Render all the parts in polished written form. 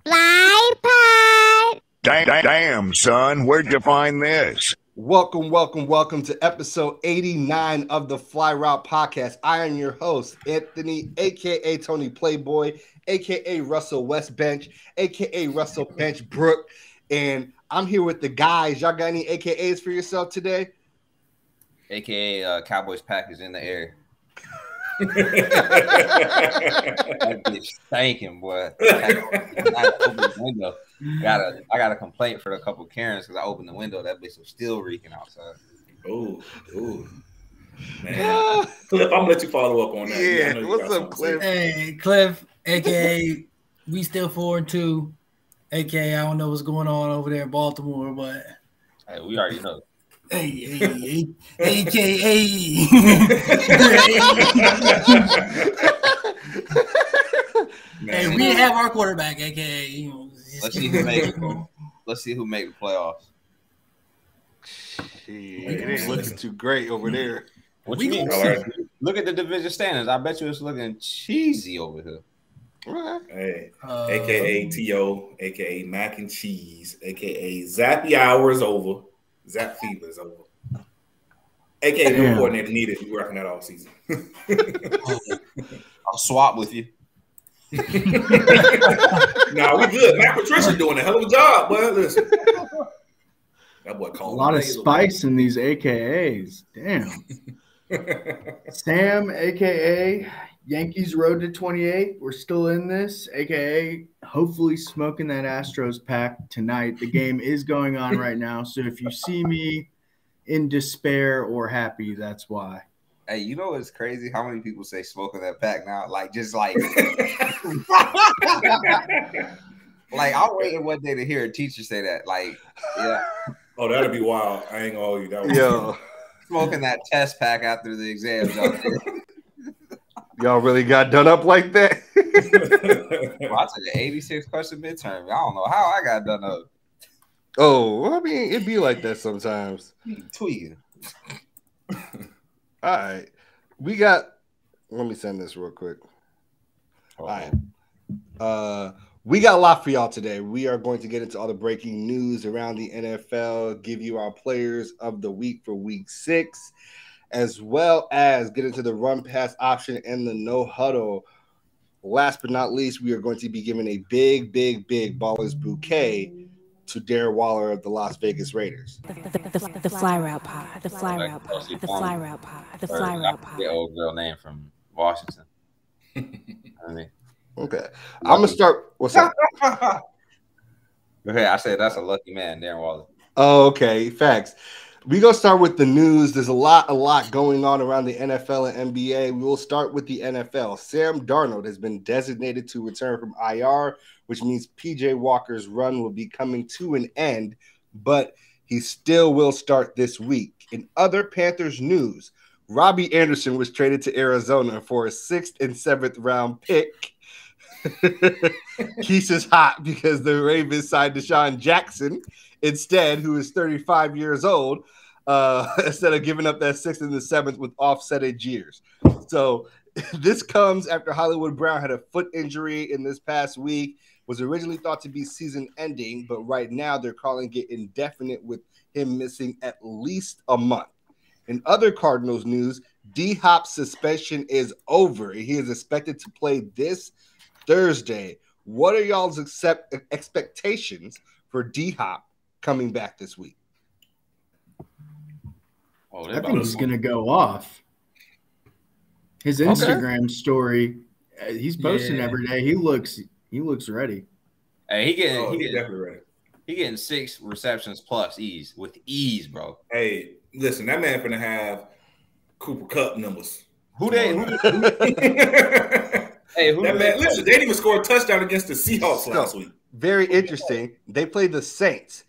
Fly Pod. Damn, son, where'd you find this? Welcome to episode 89 of the Fly Route Podcast. I am your host, Anthony, a.k.a. Tony Playboy, a.k.a. Russell Westbench, a.k.a. Russell Bench Brook, and I'm here with the guys. Y'all got any AKAs for yourself today? AKA Cowboys Packers in the air. That bitch stinking, boy. I opened the window. I got a complaint for a couple Karens because I opened the window. That bitch was still reeking outside. Ooh, man. Cliff, I'm gonna let you follow up on that. Yeah, what's up, Cliff? Hey, Cliff, aka we still 4-2. AKA I don't know what's going on over there in Baltimore, but hey, we already know. Hey, AKA. Hey, we have our quarterback, AKA. Let's see who make the playoffs. It ain't looking too great over there. What you mean? Look at the division standings. I bet you it's looking cheesy over here. Hey, AKA T.O., AKA Mac and Cheese, AKA Zappy Hour is over. Zap Fever is over. AKA no coordinator needed. We're working that all season. I'll swap with you. Nah, we good. Matt Patricia doing a hell of a job, boy. Listen. That boy a lot of spice in these AKAs. Damn. Sam, AKA Yankees Road to 28. We're still in this, AKA hopefully smoking that Astros pack tonight. The game is going on right now, so if you see me in despair or happy, that's why. Hey, you know what's crazy? How many people say smoking that pack now? Like, just like, like I'm waiting one day to hear a teacher say that. Like, yeah. Oh, that'd be wild. I ain't gonna hold you. That was Yo, smoking that test pack after the exams out there. Y'all really got done up like that? Well, I took an 86 question midterm. I don't know how I got done up. Oh, I mean, it'd be like that sometimes. Tweaking. All right. Let me send this real quick. All right. We got a lot for y'all today. We are going to get into all the breaking news around the NFL, give you our players of the week for week 6, as well as get into the run pass option and the no huddle. Last but not least, we are going to be giving a big Ballers bouquet to Darren Waller of the Las Vegas Raiders. The Fly Route Pod. The Fly Route Pod. The Fly Route Pod. The Fly Route Pod. The old girl name from Washington. Okay. I'm going to start. What's up? Okay, I said that's a lucky man, Darren Waller. Oh, okay. Facts. We're going to start with the news. There's a lot going on around the NFL and NBA. We will start with the NFL. Sam Darnold has been designated to return from IR, which means PJ Walker's run will be coming to an end, but he still will start this week. In other Panthers news, Robbie Anderson was traded to Arizona for a 6th and 7th round pick. Keith is hot because the Ravens signed Deshaun Jackson instead, who is 35 years old, instead of giving up that 6th and the 7th with offsetted years. So this comes after Hollywood Brown had a foot injury in this past week, was originally thought to be season ending, but right now they're calling it indefinite with him missing at least a month. In other Cardinals news, D-Hop's suspension is over. He is expected to play this Thursday. What are y'all's expectations for D-Hop coming back this week? I think he's going to go off. His Instagram story, he's posting every day. He looks ready. Hey, he definitely ready. He getting 6 receptions plus with ease, bro. Hey, listen, that man finna have Cooper Kupp numbers. Hey, that man, listen, they didn't even score a touchdown against the Seahawks last week. Very interesting. They played the Saints,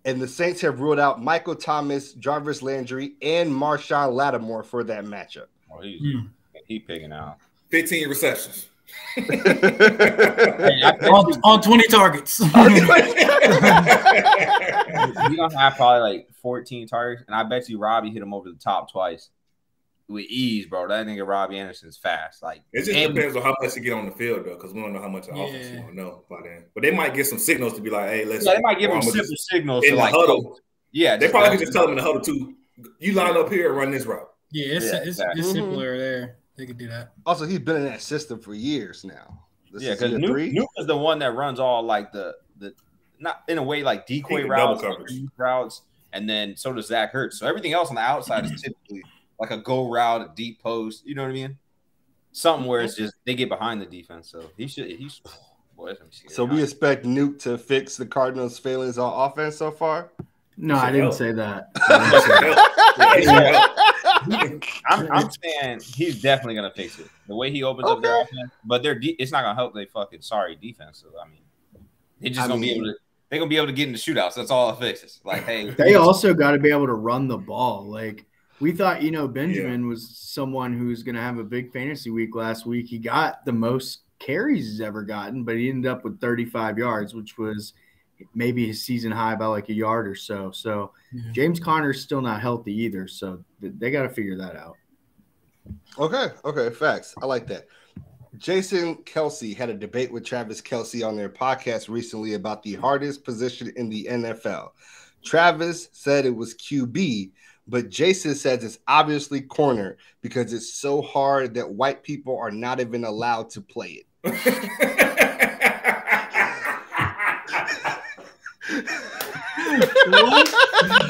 and the Saints have ruled out Michael Thomas, Jarvis Landry, and Marshawn Lattimore for that matchup. Oh, he picking out 15 receptions. on 20 targets. He gonna have probably like 14 targets, and I bet you Robbie hit him over the top twice. with ease, bro. That nigga Robbie Anderson's fast. Like it just depends on how much you get on the field, though, because we don't know how much offense you don't know by then. But they might get some signals to be like, "Hey, let's." Yeah, they might give them simple signals in to the like huddle. Yeah, they probably could just tell them in the huddle too. You line up here and run this route. Yeah, it's simpler there. They could do that. Also, he's been in that system for years now. Because Nuke is the one that runs all like the not in a way like decoy routes, and then so does Zach Ertz. So everything else on the outside is typically like a go route, a deep post. You know what I mean? Something where it's just they get behind the defense. So he's. Boy, so we expect Nuke to fix the Cardinals' failings on offense so far. No, I didn't say that. I'm saying he's definitely gonna fix it. The way he opens up their offense, but it's not gonna help their fucking sorry defense. So I mean, they're just gonna be able to. They're gonna be able to get into shootouts. That's all it fixes. Like, hey, they also got to be able to run the ball. Like we thought, Benjamin was someone who's gonna have a big fantasy week last week. He got the most carries he's ever gotten, but he ended up with 35 yards, which was maybe his season high by like a yard or so. So James Conner's still not healthy either. So they got to figure that out. Okay. Facts. I like that. Jason Kelsey had a debate with Travis Kelsey on their podcast recently about the hardest position in the NFL. Travis said it was QB, but Jason says it's obviously corner because it's so hard that white people are not even allowed to play it.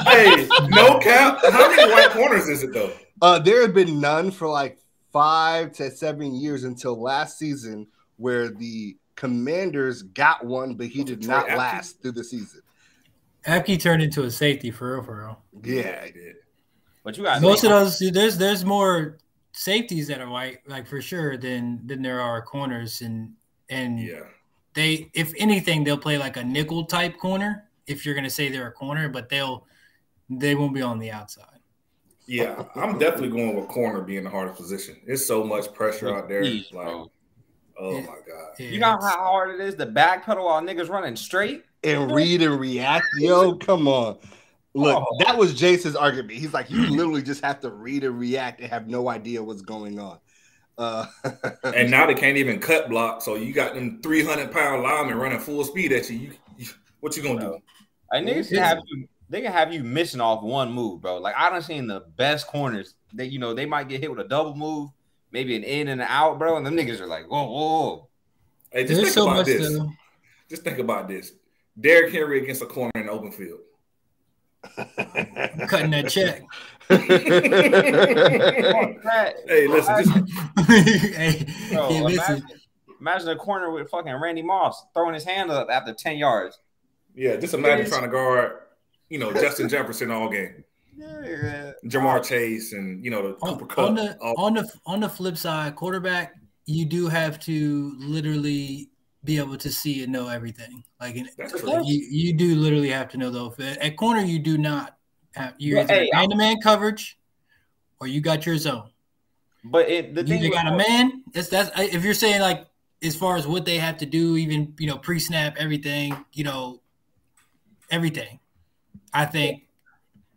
Hey, no cap. How many white corners is it though? There have been none for like 5 to 7 years until last season, where the Commanders got one, but he did not last through the season. Apke turned into a safety for real. Yeah, he did. But you got most of those. There's more safeties that are white, like for sure, than there are corners, and they, if anything, they'll play like a nickel type corner. If you're gonna say they're a corner, but they won't be on the outside. Yeah, I'm definitely going with corner being the hardest position. There's so much pressure out there. Like, oh my god, you know how hard it is to backpedal while niggas running straight and read and react. Yo, come on. Look, that was Jason's argument. He's like, you literally just have to read and react and have no idea what's going on. And now they can't even cut block. So you got them 300-pound linemen running full speed at you. What you gonna do? Niggas they can have you missing off one move, bro. Like I done seen the best corners that they might get hit with a double move, maybe an in and an out, bro. And them niggas are like, whoa. Hey, just think about this. Just think about this. Derrick Henry against a corner in the open field. Cutting that check. Hey, listen. Imagine a corner with fucking Randy Moss throwing his hand up after 10 yards. Yeah, just imagine trying to guard, Justin Jefferson all game. Yeah. Jamar Chase and the Cooper Kupp. On the flip side, quarterback, you do have to literally be able to see and know everything. Like you do literally have to know those. At corner, you do not have man-to-man coverage, or you got your zone. But the thing you got a man. That's if you're saying like as far as what they have to do, even pre-snap, everything, everything. I think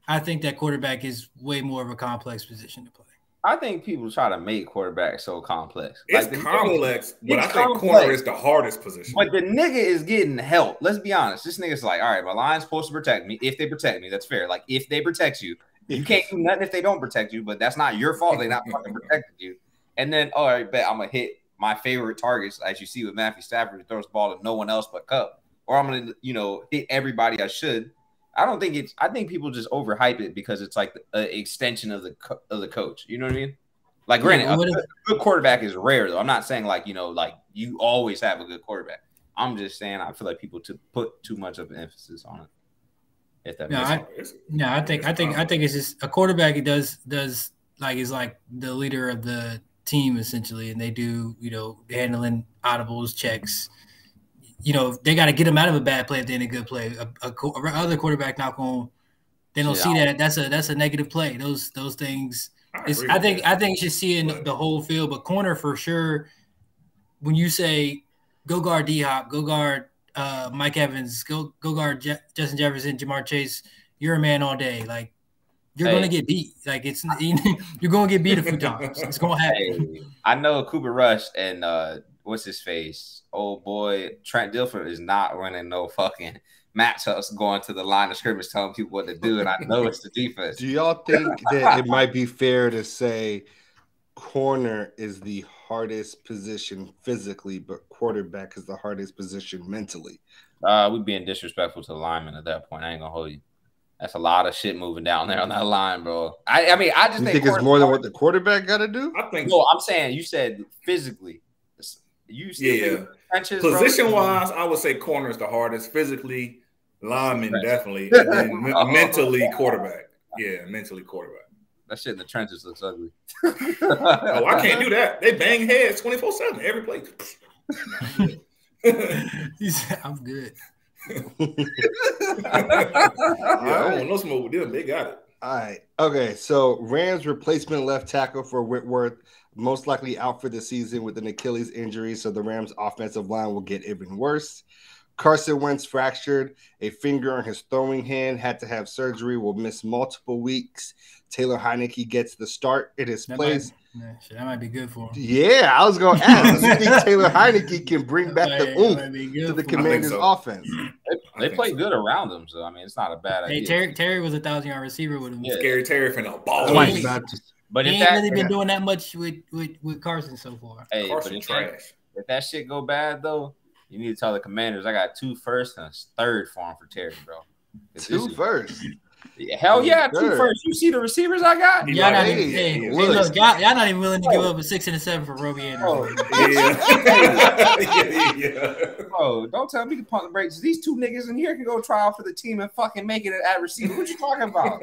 that quarterback is way more of a complex position to play. I think people try to make quarterback so complex. It's complex, but I think corner is the hardest position. But the nigga is getting help. Let's be honest. This nigga's like, all right, my line's supposed to protect me. If they protect me, that's fair. Like, if they protect you, you can't do nothing if they don't protect you, but that's not your fault. They not fucking protecting you. And then, all right, bet I'm going to hit my favorite targets, as you see with Matthew Stafford, who throws the ball to no one else but Kupp. Or I'm going to, hit everybody I should. I think people just overhype it because it's like an extension of the coach. You know what I mean? Like, granted, a good quarterback is rare, though. I'm not saying like you always have a good quarterback. I'm just saying I feel like people put too much of an emphasis on it. If that makes sense. I think it's just a quarterback. He does like is like the leader of the team essentially, and they do handling audibles, checks. They got to get him out of a bad play if they're in a good play. Other quarterback not going. They don't see that. That's a negative play. Those things. I think it's just seeing the whole field. But corner for sure. When you say go guard D-Hop, go guard Mike Evans, go guard Justin Jefferson, Jamar Chase, you're a man all day. Like you're going to get beat. Like you're going to get beat a few times. It's going to happen. Hey, I know Cooper Rush and what's his face? Old boy Trent Dilfer is not running no fucking matchups going to the line of scrimmage telling people what to do, and I know it's the defense. Do y'all think that it might be fair to say corner is the hardest position physically, but quarterback is the hardest position mentally? We being disrespectful to the lineman at that point. I ain't gonna hold you. That's a lot of shit moving down there on that line, bro. I mean, I just think it's more than what the quarterback got to do. I think. No, I'm saying you said physically. You still trenches, position wise, I would say corner is the hardest. Physically, lineman definitely, and then mentally quarterback. Yeah, mentally quarterback. That shit in the trenches looks ugly. Oh, I can't do that. They bang heads 24/7 every play. He said, "I'm good." I don't want no smoke with them. They got it. All right. Okay. So Rams replacement left tackle for Whitworth, most likely out for the season with an Achilles injury. So the Rams offensive line will get even worse. Carson Wentz fractured a finger on his throwing hand, had to have surgery, will miss multiple weeks. Taylor Heineke gets the start in his place. That might be good for him. Yeah, I was going to ask. You think Taylor Heineke can bring back the oomph to the Commanders' offense? They play good around him, so I mean, it's not a bad idea. Hey, Terry was a 1,000-yard receiver with him. Yeah. Scary Terry for no ball. But he ain't really been doing that much with Carson so far. Hey, Carson trash. If that shit go bad though, you need to tell the Commanders I got 2 firsts and a 3rd for him for Terry, bro. 2 firsts. Hell yeah, 2 firsts. You see the receivers I got? Y'all not even willing to give up a 6 and a 7 for Roby Anderson. Bro, don't tell me to pump the brakes. These 2 niggas in here can go try out for the team and fucking make it at receiver. What you talking about?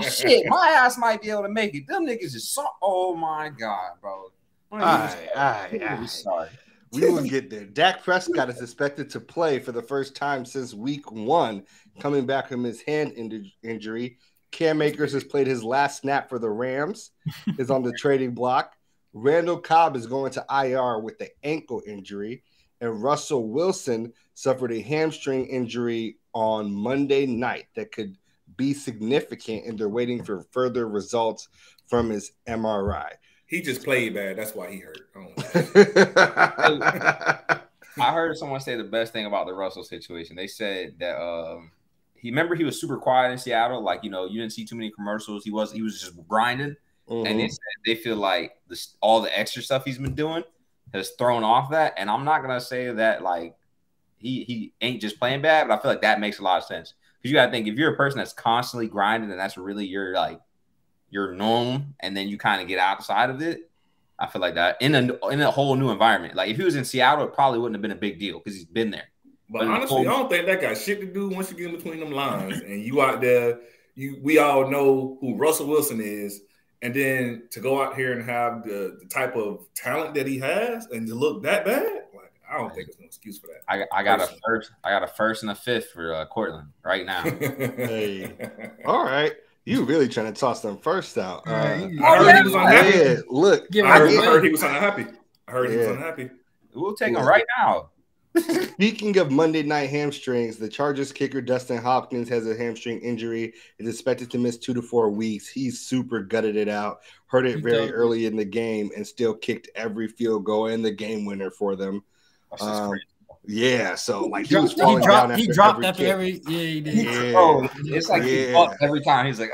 Shit, my ass might be able to make it. Them niggas is so. Oh my god, bro. All right. Sorry. We will get there. Dak Prescott is expected to play for the first time since week 1, coming back from his hand injury. Cam Akers has played his last snap for the Rams, is on the trading block. Randall Cobb is going to IR with the ankle injury. And Russell Wilson suffered a hamstring injury on Monday night that could be significant, and they're waiting for further results from his MRI. He just played bad. That's why he hurt. I heard someone say the best thing about the Russell situation. They said that he was super quiet in Seattle. Like, you didn't see too many commercials. He was just grinding. Mm-hmm. And they said they feel like all the extra stuff he's been doing has thrown off that. And I'm not gonna say that like he ain't just playing bad, but I feel like that makes a lot of sense. Because you gotta think, if you're a person that's constantly grinding and that's really your norm, and then you kind of get outside of it, I feel like that in a whole new environment. Like if he was in Seattle, it probably wouldn't have been a big deal because he's been there. But honestly, I don't think that got shit to do once you get in between them lines and you out there. We all know who Russell Wilson is, and then to go out here and have the type of talent that he has and to look that bad, like I don't think there's no excuse for that. I got a first and a 5th for Cortland right now. Hey, all right. You really trying to toss them first out. I heard he was unhappy. Yeah, look. I heard he was unhappy. He was unhappy. We'll take him right now. Speaking of Monday night hamstrings, the Chargers kicker Dustin Hopkins has a hamstring injury. Is expected to miss 2 to 4 weeks. He's super gutted it out. Hurt it very early in the game and still kicked every field goal and the game winner for them. Yeah, so like he dropped after every. Yeah, he did. Yeah. Oh, it's like he fucked every time. He's like,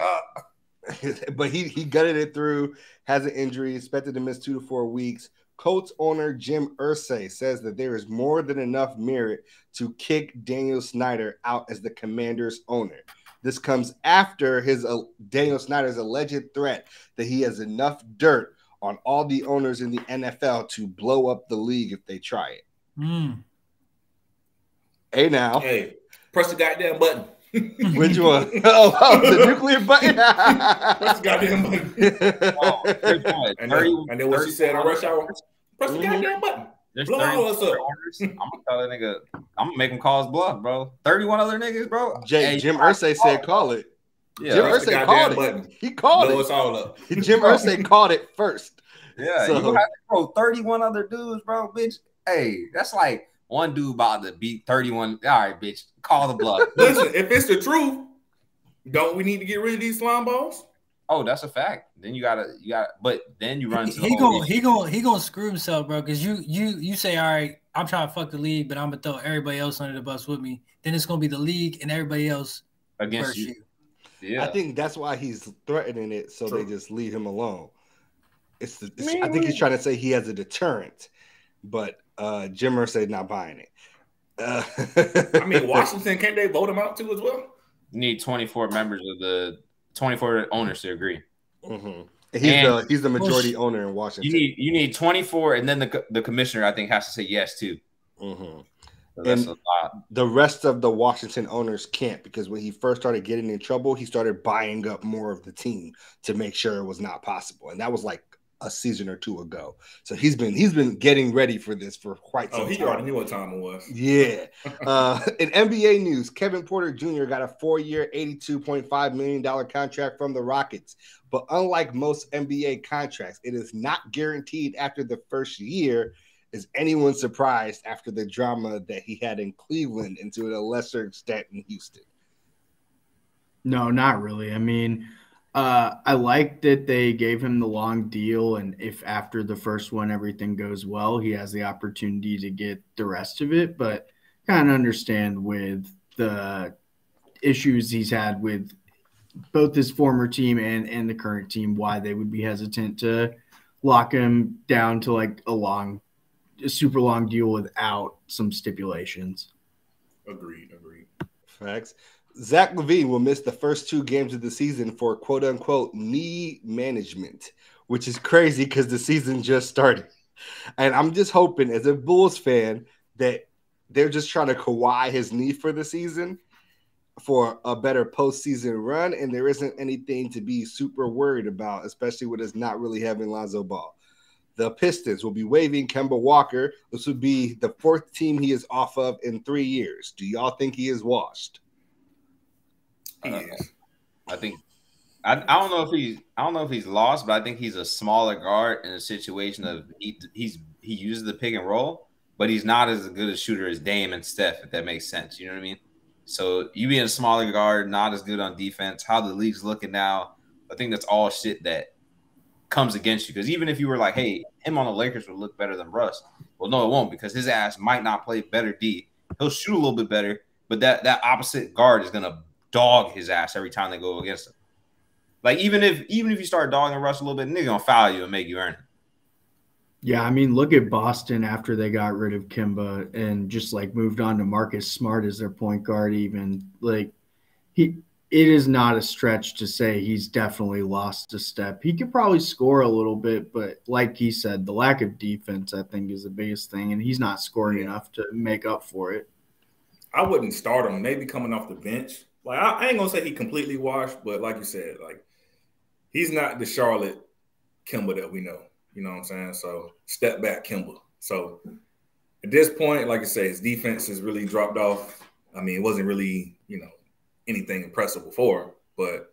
But he gutted it through. Has an injury. Expected to miss 2 to 4 weeks. Colts owner Jim Irsay says that there is more than enough merit to kick Daniel Snyder out as the Commanders' owner. This comes after Daniel Snyder's alleged threat that he has enough dirt on all the owners in the NFL to blow up the league if they try it. Hey, now. Hey, press the goddamn button. Which one? Oh, the nuclear button. Press the goddamn button. And then what she said on rush hour, press the goddamn button. Blow all us up. I'm gonna tell that nigga, I'm gonna make him call his bluff, bro. 31 other niggas, bro. Jim Irsay said call it. Yeah, Jim Irsay called it. Button. He called Blow it. us all up. Jim Irsay called it first. Yeah, So- you have to throw 31 other dudes, bro, bitch. Hey, that's like one dude about to beat 31. All right, bitch, call the bluff. Listen, if it's the truth, Don't we need to get rid of these slime balls? Oh, that's a fact. Then you gotta, but then you run into the whole he gonna screw himself, bro. Because you say, all right, I'm trying to fuck the league, but I'm gonna throw everybody else under the bus with me. Then it's gonna be the league and everybody else against you. Yeah, I think that's why he's threatening it, so they just leave him alone. I think he's trying to say he has a deterrent, but Jimmer said not buying it. I mean, Washington, can't they vote him out too as well? You need 24 members of the 24 owners to agree. Mm-hmm. He's the majority owner in Washington. You need 24, and then the commissioner, I think, has to say yes too. Mm-hmm. So that's a lot. The rest of the Washington owners can't, because when he first started getting in trouble, he started buying up more of the team to make sure it was not possible, and that was like a season or two ago. So he's been getting ready for this for quite some time. He already knew what time it was. Yeah. In NBA news, Kevin Porter Jr. got a 4-year, $82.5 million contract from the Rockets. But unlike most NBA contracts, it is not guaranteed after the first year. Is anyone surprised after the drama that he had in Cleveland and to a lesser extent in Houston? No, not really. I mean, I like that they gave him the long deal, and if after the first one everything goes well, he has the opportunity to get the rest of it. But kind of understand with the issues he's had with both his former team and the current team why they would be hesitant to lock him down to like a super long deal without some stipulations. Agreed. Facts. Zach LaVine will miss the first 2 games of the season for quote-unquote knee management, which is crazy because the season just started. And I'm just hoping, as a Bulls fan, that they're just trying to Kawhi his knee for the season for a better postseason run, and there isn't anything to be super worried about, especially with us not really having Lonzo Ball. The Pistons will be waiving Kemba Walker. This would be the 4th team he is off of in 3 years. Do y'all think he is washed? I think I don't know if he's lost, but I think he's a smaller guard in a situation of he uses the pick and roll, but he's not as good a shooter as Dame and Steph, if that makes sense. You know what I mean? So you being a smaller guard, not as good on defense, how the league's looking now, I think that's all shit that comes against you. Because even if you were like, hey, him on the Lakers would look better than Russ. Well, no, it won't, because his ass might not play better D. He'll shoot a little bit better, but that opposite guard is gonna dog his ass every time they go against him. Like even if you start dogging Russ a little bit, nigga gonna foul you and make you earn it. Yeah, I mean, look at Boston after they got rid of Kemba and just like moved on to Marcus Smart as their point guard. Even like it is not a stretch to say he's definitely lost a step. He could probably score a little bit, but like he said, the lack of defense I think is the biggest thing, and he's not scoring enough to make up for it. I wouldn't start him. Maybe coming off the bench. Like I ain't gonna say he completely washed, but like you said, like he's not the Charlotte Kemba that we know. You know what I'm saying? So step back, Kemba. So at this point, like I say, his defense has really dropped off. I mean, it wasn't really, anything impressive before, but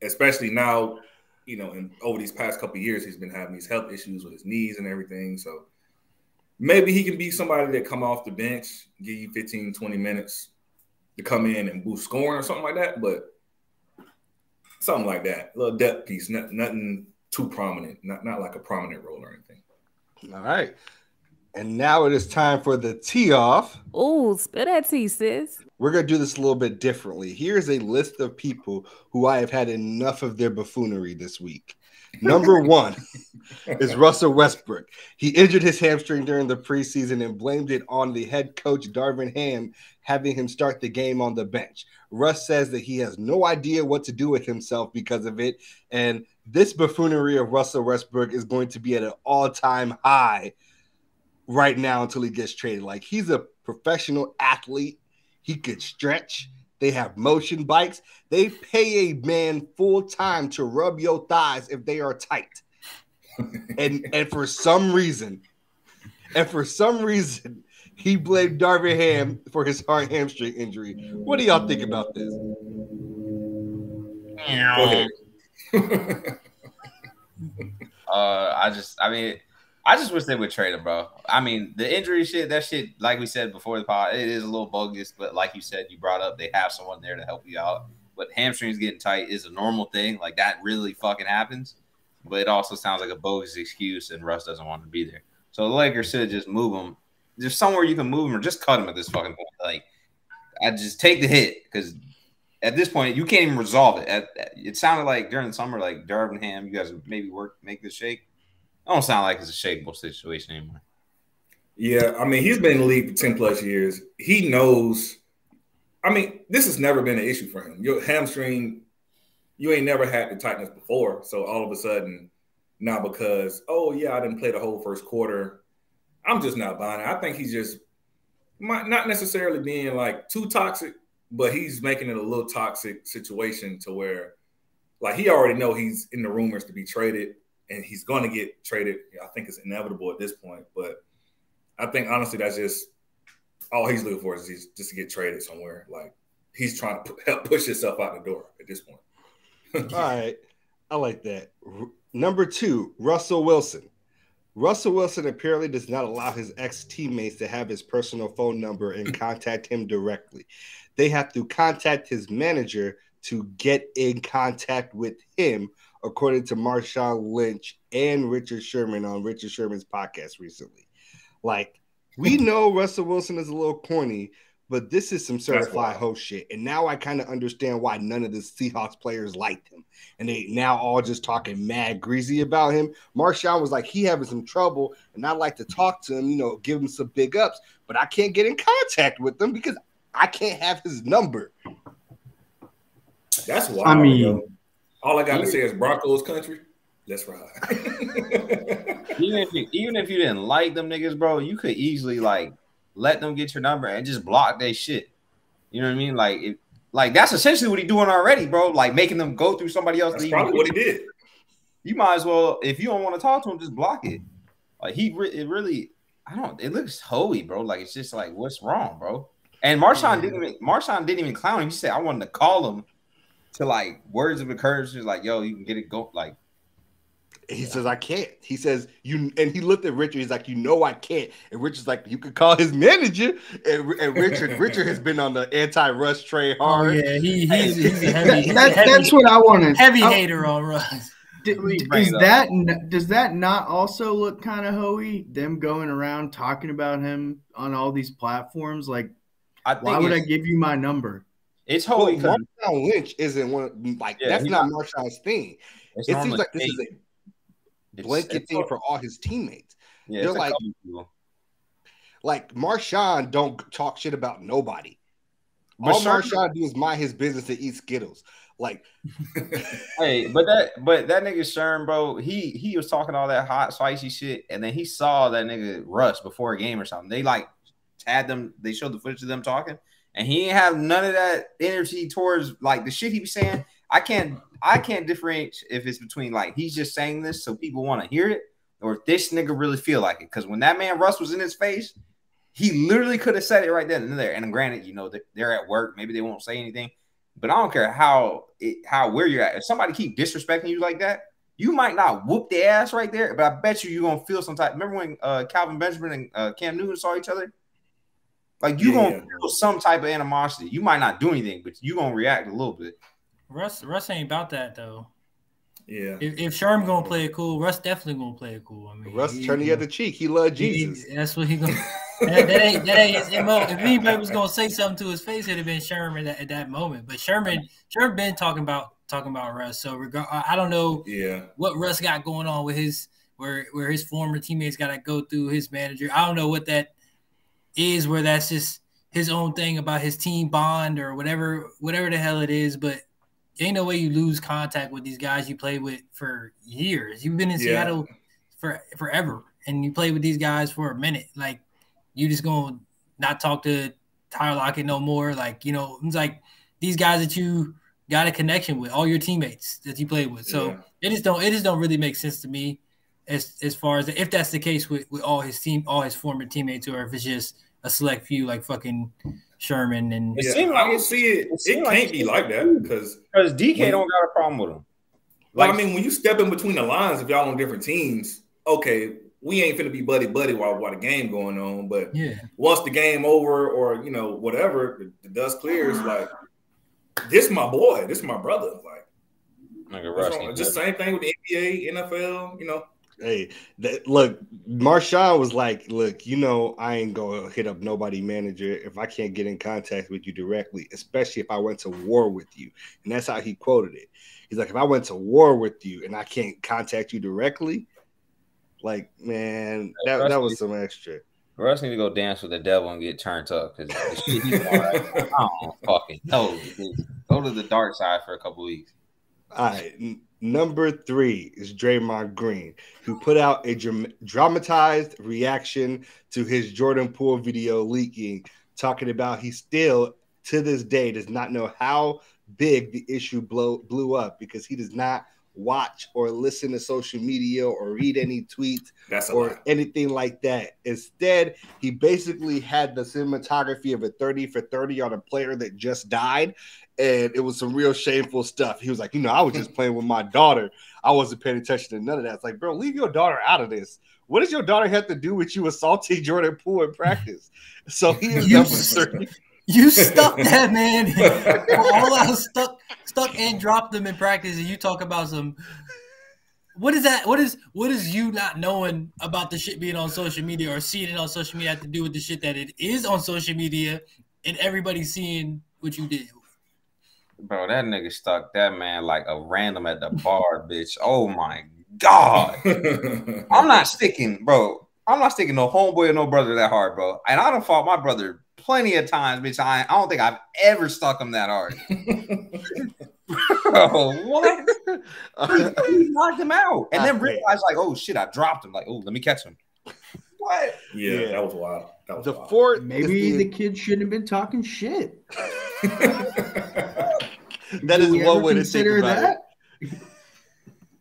especially now, and over these past couple of years, he's been having these health issues with his knees and everything. So maybe he can be somebody that come off the bench, give you 15, 20 minutes to come in and boost scoring or something like that, but something like that, a little depth piece, nothing too prominent, not like a prominent role or anything. All right. And now it is time for the tee off. Ooh, spill that tea, sis. We're going to do this a little bit differently. Here's a list of people who I have had enough of their buffoonery this week. Number 1 is Russell Westbrook. He injured his hamstring during the preseason and blamed it on the head coach, Darvin Ham, having him start the game on the bench. Russ says that he has no idea what to do with himself because of it. And this buffoonery of Russell Westbrook is going to be at an all-time high right now until he gets traded. Like, he's a professional athlete. He could stretch. They have motion bikes. They pay a man full time to rub your thighs if they are tight. and for some reason, he blamed Darvin Ham for his hard hamstring injury. What do y'all think about this? Go ahead. I just wish they would trade him, bro. I mean, the injury shit, that shit, like we said before the pod, it is a little bogus. But like you said, you brought up, they have someone there to help you out but hamstrings getting tight is a normal thing. Like that really fucking happens. But it also sounds like a bogus excuse, and Russ doesn't want to be there. So the Lakers should just move him. There's somewhere you can move him, or just cut him at this fucking point. Like, I just take the hit because at this point you can't even resolve it. It sounded like during the summer, like Darvin Ham, you guys maybe make this shake. It don't sound like it's a shakeable situation anymore. Yeah, I mean, he's been in the league for 10 plus years. He knows. I mean, this has never been an issue for him. Your hamstring, you ain't never had the tightness before. So all of a sudden, now because, oh, yeah, I didn't play the whole first quarter, I'm just not buying it. I think he's just not necessarily being like too toxic, but he's making it a little toxic situation to where, like, he already know he's in the rumors to be traded, and he's going to get traded. I think it's inevitable at this point, but I think honestly that's just all he's looking for is just to get traded somewhere. Like he's trying to help push himself out the door at this point. All right, I like that. Number 2, Russell Wilson. Russell Wilson apparently does not allow his ex-teammates to have his personal phone number and contact him directly. They have to contact his manager to get in contact with him, according to Marshawn Lynch and Richard Sherman on Richard Sherman's podcast recently. Like, we know Russell Wilson is a little corny, but this is some certified host shit. And now I kind of understand why none of the Seahawks players liked him. And they now all just talking mad greasy about him. Marshawn was like, he having some trouble, and I'd like to talk to him, give him some big ups, but I can't get in contact with him because I can't have his number. That's wild. I mean, all I got to say is Broncos country. Let's ride. even if you didn't like them niggas, bro, you could easily like let them get your number and just block their shit. You know what I mean? Like that's essentially what he's doing already, bro. Like making them go through somebody else. That's probably what he did. You might as well, if you don't want to talk to him, just block it. Like it looks hoey, bro. Like it's just like, what's wrong, bro? And Marshawn didn't even clown him. He said, I wanted to call him to like words of encouragement, like, yo, you can get it go. Like he says, I can't. He says, and he looked at Richard. He's like, I can't. And Richard's like, you could call his manager. And Richard has been on the anti-Russ train hard. Oh, yeah, he's a heavy. That's what I wanted. Heavy hater on Russ. Does that not also look kind of hoey? Them going around talking about him on all these platforms, like, why would I give you my number? It's holy. Marshawn Lynch isn't one that's not Marshawn's thing. It seems like this is a blanket thing for all his teammates. Yeah, they're like Marshawn don't talk shit about nobody. All Marshawn do is mind his business and eat Skittles. Like, hey, but that nigga Sherm, bro, he was talking all that hot spicy shit, and then he saw that nigga Russ before a game or something. They like had them. They showed the footage of them talking. And he didn't have none of that energy towards like the shit he was saying. I can't differentiate if it's between like he's just saying this so people want to hear it, or if this nigga really feel like it. Because when that man Russ was in his face, he literally could have said it right then and there. And granted, they're at work, maybe they won't say anything, but I don't care where you're at. If somebody keep disrespecting you like that, you might not whoop their ass right there, but I bet you're gonna feel some type. Remember when Calvin Benjamin and Cam Newton saw each other? Like you gonna feel some type of animosity. You might not do anything, but you gonna react a little bit. Russ ain't about that though. Yeah. If Sherm gonna play it cool, Russ definitely gonna play it cool. I mean, Russ turn the other cheek. He love Jesus. That's what he gonna. that ain't his MO. If anybody was gonna say something to his face, it'd have been Sherman at that moment. But Sherman been talking about Russ. So I don't know what Russ got going on with where his former teammates got to go through his manager. I don't know what that is, where that's just his own thing about his team bond or whatever the hell it is. But ain't no way you lose contact with these guys you played with for years. You've been in Seattle for forever, and you played with these guys for a minute. Like, you just gonna not talk to Tyler Lockett no more. Like, it's like these guys that you got a connection with, all your teammates that you played with. So it just don't really make sense to me as far as if that's the case with all his former teammates, or if it's just a select few like fucking Sherman and I don't see it. It can't be like that because DK don't got a problem with him. Like, I mean, when you step in between the lines, if y'all on different teams, okay, we ain't finna be buddy while the game going on. But once the game over, or whatever, the dust clears, like This my boy. This my brother. Like, Nigga, what's Russ wrong? needs Just to- same thing with the NBA, NFL. You know, Hey, look, Marshawn was like, look, you know, I ain't gonna hit up nobody manager if I can't get in contact with you directly, especially if I went to war with you. And that's how he quoted it. He's like, if I went to war with you and I can't contact you directly, like, man, that was some extra. Russ need to go dance with the devil and get turned up because the shit he's doing right now, I don't fucking know. Go to the dark side for a couple weeks. All right, number 3 is Draymond Green, who put out a dramatized reaction to his Jordan Poole video leaking, talking about he still, to this day, does not know how big the issue blew up because he does not watch or listen to social media or read any tweets or anything like that. Instead, he basically had the cinematography of a 30 for 30 on a player that just died. And it was some real shameful stuff. He was like, you know, I was just playing with my daughter. I wasn't paying attention to none of that. It's like, bro, leave your daughter out of this. What does your daughter have to do with you assaulting Jordan Poole in practice? So he is number 30. You stuck that man. All I was stuck and dropped them in practice, and you talk about some. What is that? What is you not knowing about the shit being on social media or seeing it on social media have to do with the shit that it is on social media and everybody seeing what you did? Bro, that nigga stuck that man like a random at the bar, bitch. Oh my God. I'm not sticking no homeboy or no brother that hard, bro. And I done fought my brother plenty of times, bitch. I don't think I've ever stuck him that hard. Bro, what? He knocked him out. And then realized, like, oh shit, I dropped him. Like, oh, let me catch him. What? Yeah, that was wild. That was the wild. fourth. Maybe the kid shouldn't have been talking shit. That is one way to think about that? it.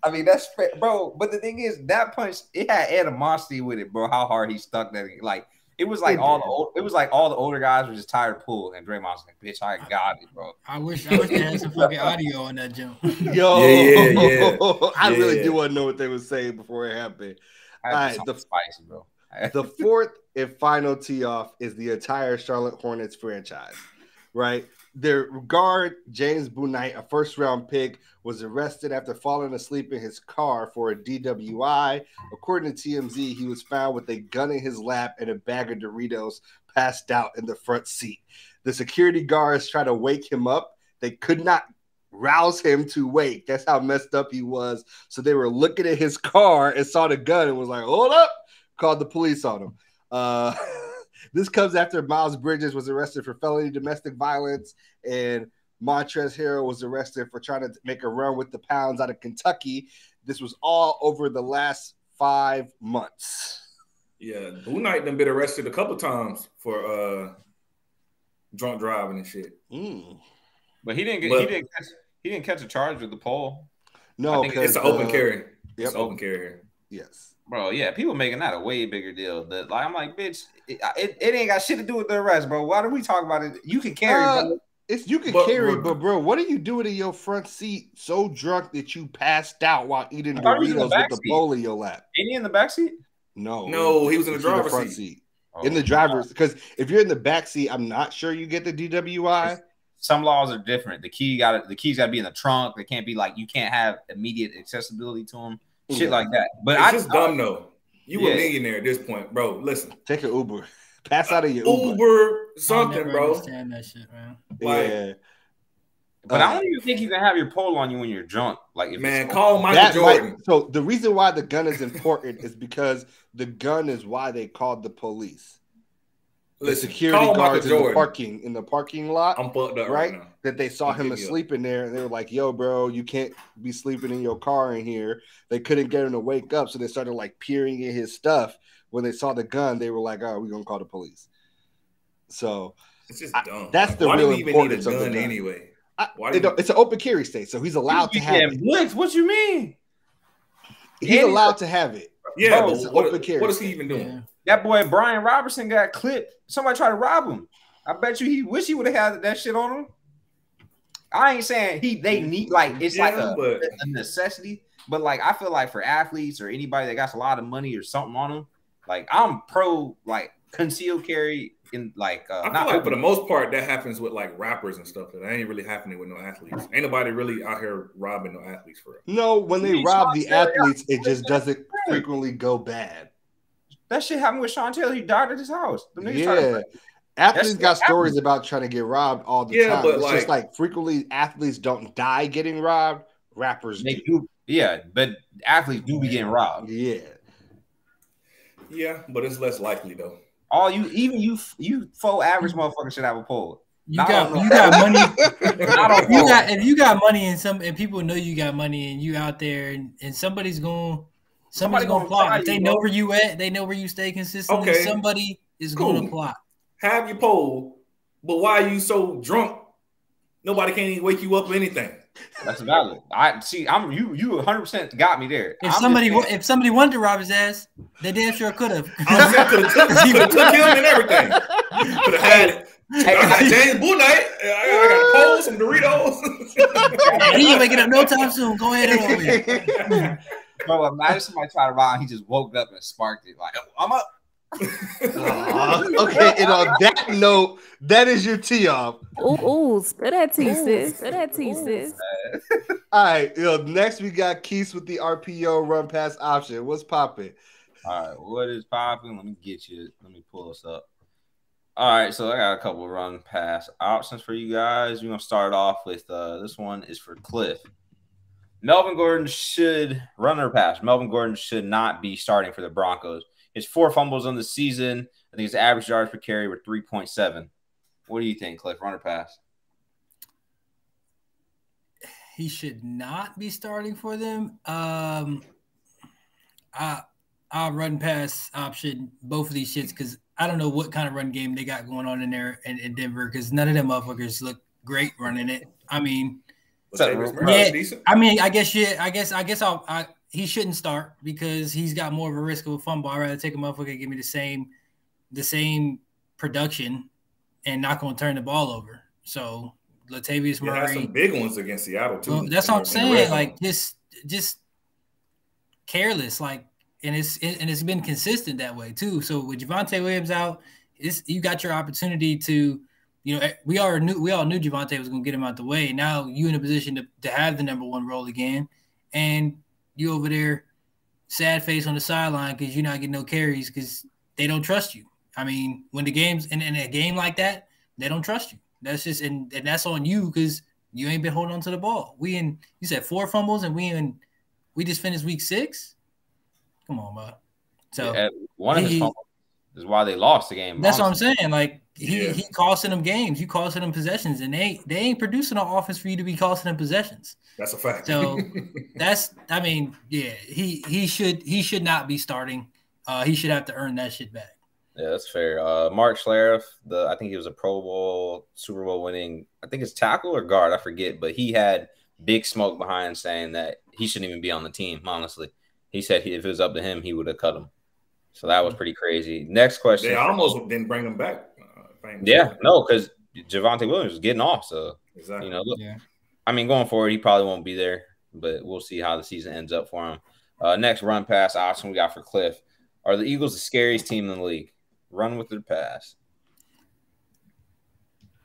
I mean, that's fair, bro. But the thing is, that punch, it had animosity with it, bro. How hard he stuck that. Like, it was like all the older guys were just tired of Poole, and Draymond was like, "Bitch, I got it, bro." I wish they had some fucking audio on that jump. Yo, yeah. I really do want to know what they were saying before it happened. All right, spicy, bro. The fourth and final tee off is the entire Charlotte Hornets franchise, right? Their guard, James Brunet, a first-round pick, was arrested after falling asleep in his car for a DWI. According to TMZ, he was found with a gun in his lap and a bag of Doritos passed out in the front seat. The security guards tried to wake him up. They could not rouse him to wake. That's how messed up he was. So they were looking at his car and saw the gun and was like, hold up, called the police on him. This comes after Miles Bridges was arrested for felony domestic violence and Montrezl Harrell was arrested for trying to make a run with the Pounds out of Kentucky. This was all over the last 5 months. Yeah, Brunet done been arrested a couple times for drunk driving and shit. But he didn't catch a charge with the pole. No, it's an open carry. Yep. It's an open carry. Yes. Bro, yeah, people making that a way bigger deal. Like, I'm like, bitch, it ain't got shit to do with the arrest, bro. Why do we talk about it? You can carry, bro. You can carry, but bro, what are you doing in your front seat so drunk that you passed out while eating Doritos with the pole in your lap? Ain't he in the back seat? No, he was in the driver's front seat. In the driver's, because if you're in the back seat, I'm not sure you get the DWI. Some laws are different. The keys got to be in the trunk. They can't be like, you can't have immediate accessibility to them. Shit like that. But it's just dumb though. You a millionaire at this point, bro. Listen, take an Uber. Pass out of your Uber something, bro. Understand that shit, man. Yeah. But I don't even think you can have your pole on you when you're drunk. Like, if call Michael Jordan. So the reason why the gun is important is because the gun is why they called the police. Listen, the security guards in the parking lot. I'm fucked up right now. That they saw him asleep in there, and they were like, "Yo, bro, you can't be sleeping in your car in here." They couldn't get him to wake up, so they started like peering in his stuff. When they saw the gun, they were like, "Oh, we're gonna call the police." So it's just dumb. That's the real importance of the gun anyway. It's an open carry state, so he's allowed to have it. What you mean? He's allowed to have it. Yeah, it's an open carry. What is he even doing? Yeah. That boy Brian Robertson got clipped. Somebody tried to rob him. I bet you he wish he would have had that shit on him. I ain't saying they need it's like a necessity, but like I feel like for athletes or anybody that got a lot of money or something on them, Like I'm pro like concealed carry in like I feel like for the most part that happens with like rappers and stuff. That ain't really happening with no athletes. Ain't nobody really out here robbing no athletes for real. No, when they rob the athletes, it just doesn't frequently go bad. That shit happened with Sean Taylor. He died at his house. Yeah. Athletes got stories about trying to get robbed all the time. But it's just like frequently athletes don't die getting robbed. Rappers do. Yeah, but athletes do be getting robbed. Yeah. Yeah, but it's less likely though. You full average motherfucker should have a pole. You got money. If you got money and people know you got money and you out there and somebody's gonna plot. If they know where you at, they know where you stay consistently. Okay. Somebody is gonna plot. Have your pole, but why are you so drunk? Nobody can't even wake you up or anything. That's valid. You 100% got me there. If somebody wanted to rob his ass, they damn sure could have. Could have took him and everything. Could have had it. I got James Brunet. I got poles, some Doritos. He ain't waking up no time soon. Go ahead and over here. Bro, imagine somebody tried to rob and he just woke up and sparked it. Like, I'm up. Okay, and on that note, that is your tee off. Ooh, spill that tea, sis. Spill that tea, sis. All right, next we got Keith with the RPO run pass option. What's popping? All right, what is popping? Let me pull this up. All right, so I got a couple of run pass options for you guys. We're gonna start off with this one is for Cliff. Melvin Gordon should not be starting for the Broncos. His 4 fumbles on the season. I think his average yards per carry were 3.7. What do you think, Cliff? Run or pass? He should not be starting for them. I'll run pass option both of these shits because I don't know what kind of run game they got going on in there in Denver because none of them motherfuckers look great running it. I mean, I guess he shouldn't start because he's got more of a risk of a fumble. I'd rather take a motherfucker and give me the same production and not going to turn the ball over. So Latavius Murray had some big ones against Seattle too. Well, that's what I'm saying. Like just careless. Like and it's been consistent that way too. So with Javonte Williams out, you got your opportunity to. We all knew Javonte was going to get him out the way. Now you in a position to have the number 1 role again, and you over there, sad face on the sideline because you're not getting no carries because they don't trust you. I mean, when the game's in a game like that, they don't trust you. That's just and that's on you because you ain't been holding on to the ball. You said 4 fumbles and we just finished week 6. Come on, bro. So one of his fumbles is why they lost the game. That's honestly. What I'm saying. Like he costing them games, you costing them possessions, and they ain't producing an offense for you to be costing them possessions. That's a fact. So he should not be starting. He should have to earn that shit back. Yeah, that's fair. Mark Schlereth, I think he was a Pro Bowl, Super Bowl winning, I think it's tackle or guard, I forget, but he had big smoke behind saying that he shouldn't even be on the team, honestly. He said if it was up to him, he would have cut him. So that was pretty crazy. Next question. They almost didn't bring him back. Because Javonte Williams was getting off. So, exactly. I mean, going forward, he probably won't be there, but we'll see how the season ends up for him. Next run pass option we got for Cliff. Are the Eagles the scariest team in the league? Run with their pass.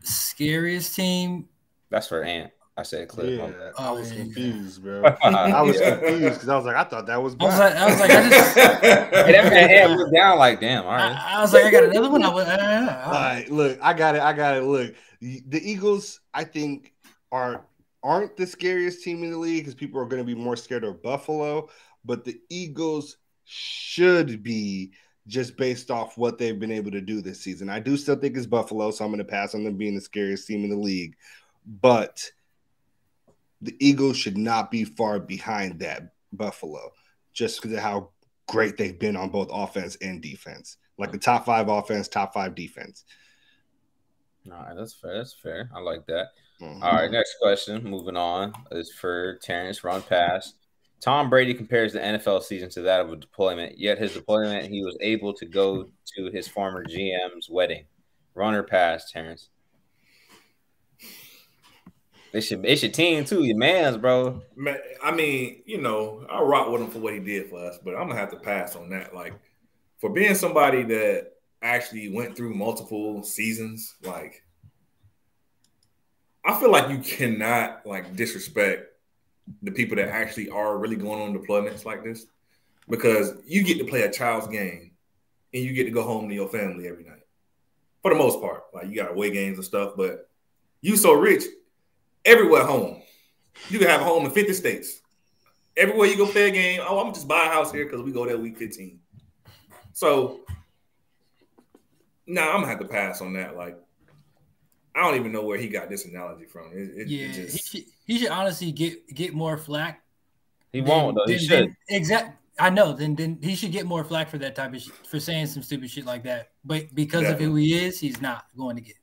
Scariest team? That's for Ant. I said Cliff. Yeah, I was confused, bro. I was confused because I was like, I thought that was bad. I was like, I just that man Ant was down like, damn. All right. I was like, I got another one. All right, look, I got it. Look, the Eagles, I think, aren't the scariest team in the league because people are going to be more scared of Buffalo, but the Eagles should be just based off what they've been able to do this season. I do still think it's Buffalo, so I'm going to pass on them being the scariest team in the league, but the Eagles should not be far behind that Buffalo just because of how great they've been on both offense and defense. Like the top 5 offense, top 5 defense. All right, that's fair. That's fair. I like that. Mm-hmm. All right, next question. Moving on is for Terence. Run pass. Tom Brady compares the NFL season to that of a deployment, yet his deployment, he was able to go to his former GM's wedding. Run or pass, Terence? They should team too, your mans, bro. Man, I mean, I'll rock with him for what he did for us, but I'm gonna have to pass on that. Like, for being somebody that actually went through multiple seasons, like I feel like you cannot like disrespect the people that actually are really going on deployments like this, because you get to play a child's game and you get to go home to your family every night. For the most part, like you got away games and stuff, but you so rich, everywhere home. You can have a home in 50 states. Everywhere you go play a game, I'm gonna just buy a house here because we go there week 15. So I'm gonna have to pass on that. Like, I don't even know where he got this analogy from. He should honestly get more flack. He won't though. He should. Exactly. I know. Then he should get more flack for that type of for saying some stupid shit like that. But because of who he is, he's not going to get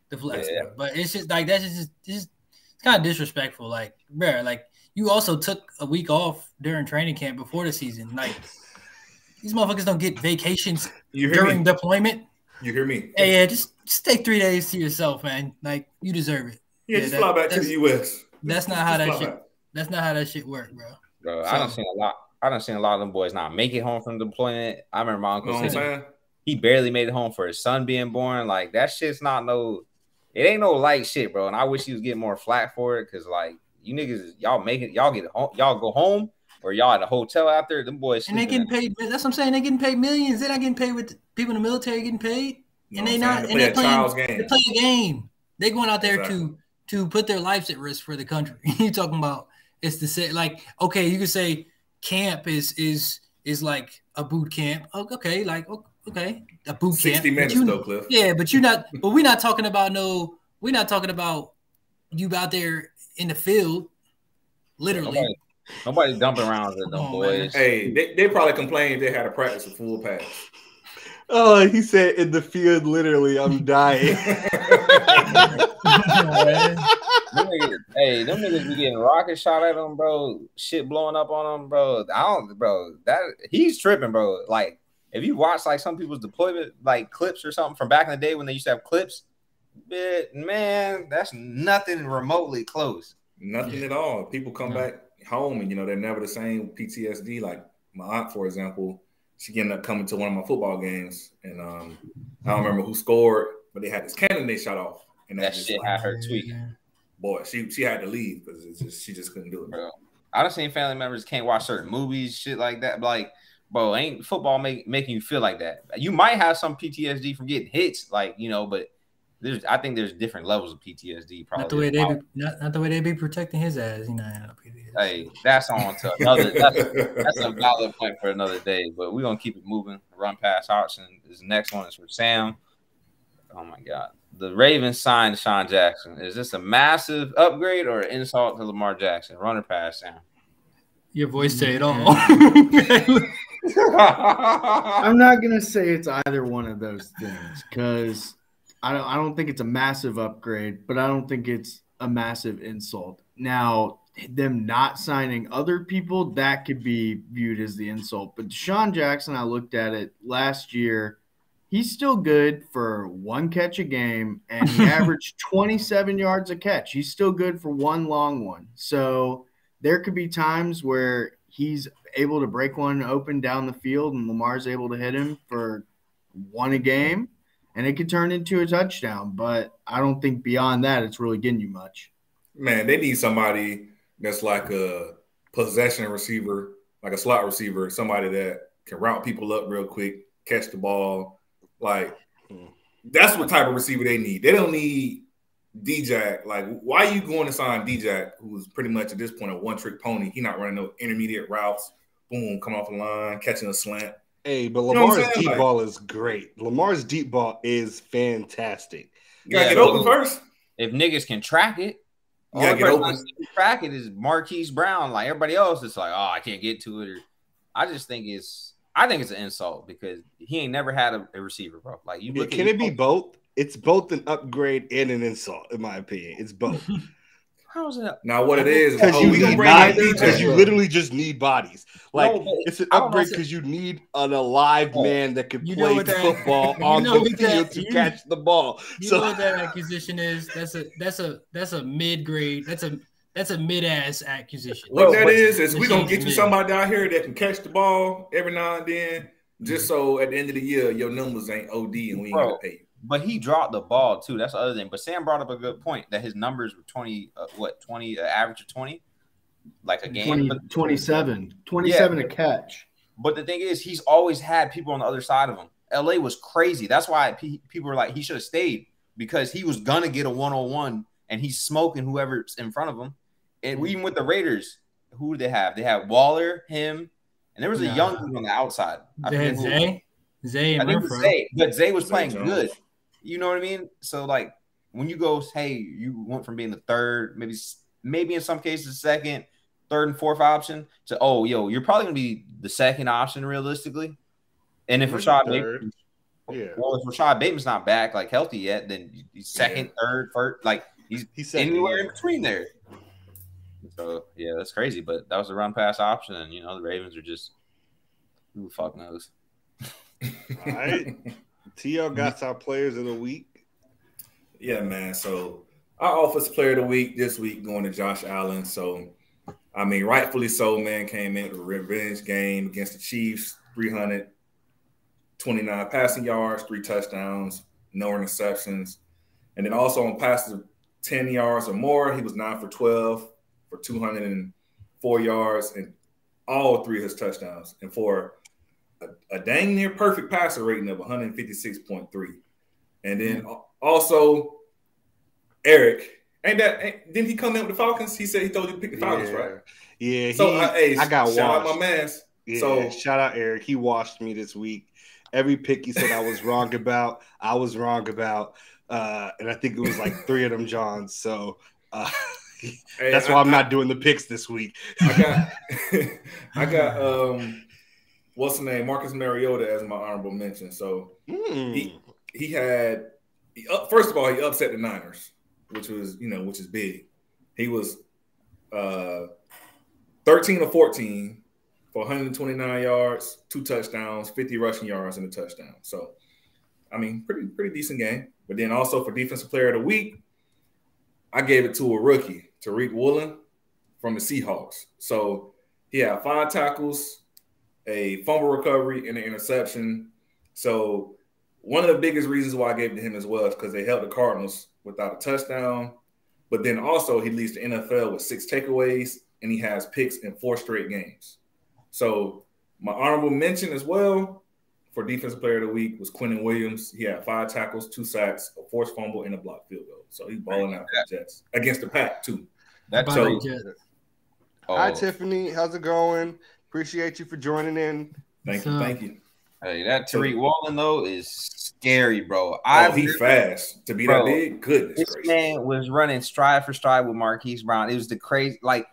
the flack. Yeah. But it's just like that's just it's kind of disrespectful. Like, bro, like you also took a week off during training camp before the season. Like these motherfuckers don't get vacations during deployment. You hear me? Hey, yeah, just take 3 days to yourself, man. Like you deserve it. Yeah, just fly back to the U.S. That's not how that shit. That's not how that shit works, bro. Bro, I done seen a lot. I done seen a lot of them boys not make it home from deployment. I remember my uncle saying he barely made it home for his son being born. Like that shit's not it ain't no light shit, bro. And I wish he was getting more flack for it, because like you niggas, y'all get home, y'all go home, or y'all at a hotel out there. Them boys and they getting paid. That's what I'm saying. They getting paid millions. They're not getting paid with people in the military getting paid, and they not. And they play a game. They going out there to put their lives at risk for the country. You talking about it's the same. Like okay, you could say camp is like a boot camp. Okay, like okay, a boot 60 camp. 60 minutes though, Cliff. Yeah, but you're not. But we're not talking about We're not talking about you out there in the field, literally. Nobody dumping around with them boys. Man. Hey, they probably complained they had to practice a full pass. Oh, he said in the field, literally, I'm dying. Hey, them niggas be getting rockets shot at them, bro. Shit blowing up on them, bro. He's tripping, bro. Like, if you watch like some people's deployment, like clips or something from back in the day when they used to have clips, man, that's nothing remotely close. Nothing at all. People come back home and they're never the same. PTSD. Like my aunt, for example, she ended up coming to one of my football games, and I don't remember who scored, but they had this cannon they shot off, and that shit had her tweaking. Boy, she had to leave because she just couldn't do it. Bro, I done seen family members can't watch certain movies, shit like that. Like, bro, ain't football making you feel like that? You might have some PTSD from getting hits, like but I think there's different levels of PTSD. Probably not the way they be protecting his ass. Hey, that's on to another. That's a valid point for another day. But we're gonna keep it moving. Run past Hodgson. This next one is for Sam. Oh my God. The Ravens signed Sean Jackson. Is this a massive upgrade or an insult to Lamar Jackson? Run or pass, Sam? Your voice say it all. I'm not gonna say it's either one of those things because I don't think it's a massive upgrade, but I don't think it's a massive insult. Now, them not signing other people, that could be viewed as the insult. But Deshaun Jackson, I looked at it last year. He's still good for one catch a game, and he averaged 27 yards a catch. He's still good for one long one. So there could be times where he's able to break one open down the field and Lamar's able to hit him for one a game, and it could turn into a touchdown. But I don't think beyond that it's really getting you much. Man, they need somebody that's like a possession receiver, like a slot receiver, somebody that can route people up real quick, catch the ball. Like, that's what type of receiver they need. They don't need D-Jack. Like, why are you going to sign D-Jack, who's pretty much at this point a one-trick pony? He's not running no intermediate routes. Boom, come off the line, catching a slant. Hey, but Lamar's deep ball is great. Lamar's deep ball is fantastic. You got to get open first. If niggas can track it, all the person can track it is Marquise Brown. Like, everybody else, it's like, oh, I can't get to it. Or I think it's an insult because he ain't never had a receiver, bro. Like can it be both? It's both an upgrade and an insult, in my opinion. It's both. How is it? Now what it is because you literally just need bodies. Like it's an upgrade because you need an alive man that can play football on the field to catch the ball. You know what that acquisition is? That's a mid grade. That's a mid-ass acquisition. What that is we're going to get you somebody down here that can catch the ball every now and then. just so at the end of the year your numbers ain't OD and we ain't gonna pay you. But he dropped the ball too. That's the other thing. But Sam brought up a good point that his numbers were 20, average of 20, like a game. 27 a catch. But the thing is, he's always had people on the other side of him. LA was crazy. That's why people were like, he should have stayed because he was gonna get a 1-on-1 and he's smoking whoever's in front of him. And even with the Raiders, who did they have? They had Waller, him, and there was a young dude on the outside. They had Zay and Renfro. But Zay was playing good. You know what I mean? So, like, when you go, hey, you went from being the third, maybe in some cases second, third and fourth option to, oh, you're probably going to be the second option realistically. And if Rashad Bateman's not back, like, healthy yet, then he's second, third, first. Like, he's anywhere in between there. So, yeah, that's crazy. But that was a run-pass option. And, the Ravens are just, who the fuck knows? All right. TL got our players of the week. Yeah, man. So our offensive player of the week this week going to Josh Allen. So, I mean, rightfully so, man, came in a revenge game against the Chiefs, 329 passing yards, 3 touchdowns, no interceptions. And then also on passes of 10 yards or more, he was 9 for 12 for 204 yards and all 3 of his touchdowns. And for a dang near perfect passer rating of 156.3. And then also Eric, didn't he come in with the Falcons? He said he told you to pick the Falcons, right? Yeah. So I got washed. Shout out my man. Yeah, so shout out Eric. He washed me this week. Every pick he said I was wrong about, I was wrong about. And I think it was like 3 of them Johns. So that's why I'm not doing the picks this week. I got what's the name? Marcus Mariota as my honorable mention. So he had first of all, he upset the Niners, which is big. He was 13 of 14 for 129 yards, 2 touchdowns, 50 rushing yards, and a touchdown. So, I mean, pretty decent game. But then also for defensive player of the week, I gave it to a rookie, Tariq Woolen from the Seahawks. So he had 5 tackles, a fumble recovery, and an interception. So one of the biggest reasons why I gave it to him as well is because they held the Cardinals without a touchdown. But then also he leads the NFL with 6 takeaways, and he has picks in 4 straight games. So my honorable mention as well for defensive player of the week was Quinnen Williams. He had 5 tackles, 2 sacks, a forced fumble, and a blocked field goal. So he's balling out for the Jets against the Pack too. Hi, Tiffany. How's it going? Appreciate you for joining in. Thank you. Hey, that Tariq Woolen though is scary, bro. He's fast to be that big. Goodness this gracious. Man was running stride for stride with Marquise Brown. It was the crazy. Like,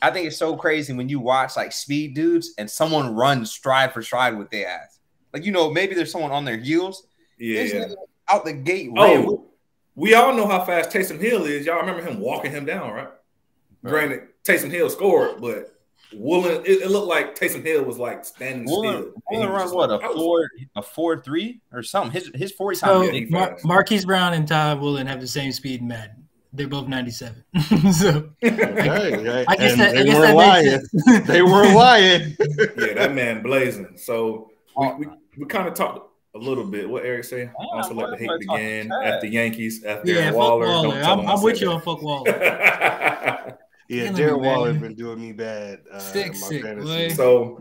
I think it's so crazy when you watch like speed dudes and someone runs stride for stride with their ass. Like, maybe there's someone on their heels. Yeah. Out the gate. We all know how fast Taysom Hill is. Y'all remember him walking him down, right? Granted, Taysom Hill scored, but Woolen, it looked like Taysom Hill was like standing still. Woolen runs what, a 4.3 or something. His 40 times. Marquise Brown and Ty Woolen have the same speed in Madden. They're both 97. So I guess they weren't lying. They weren't lying. Yeah, that man blazing. So we kind of talked a little bit. What Eric say? Also let the hate begin. After Yankees, after Darren Waller. I'm with you on fuck Waller. Yeah, Darren Waller has been doing me bad. Sick. So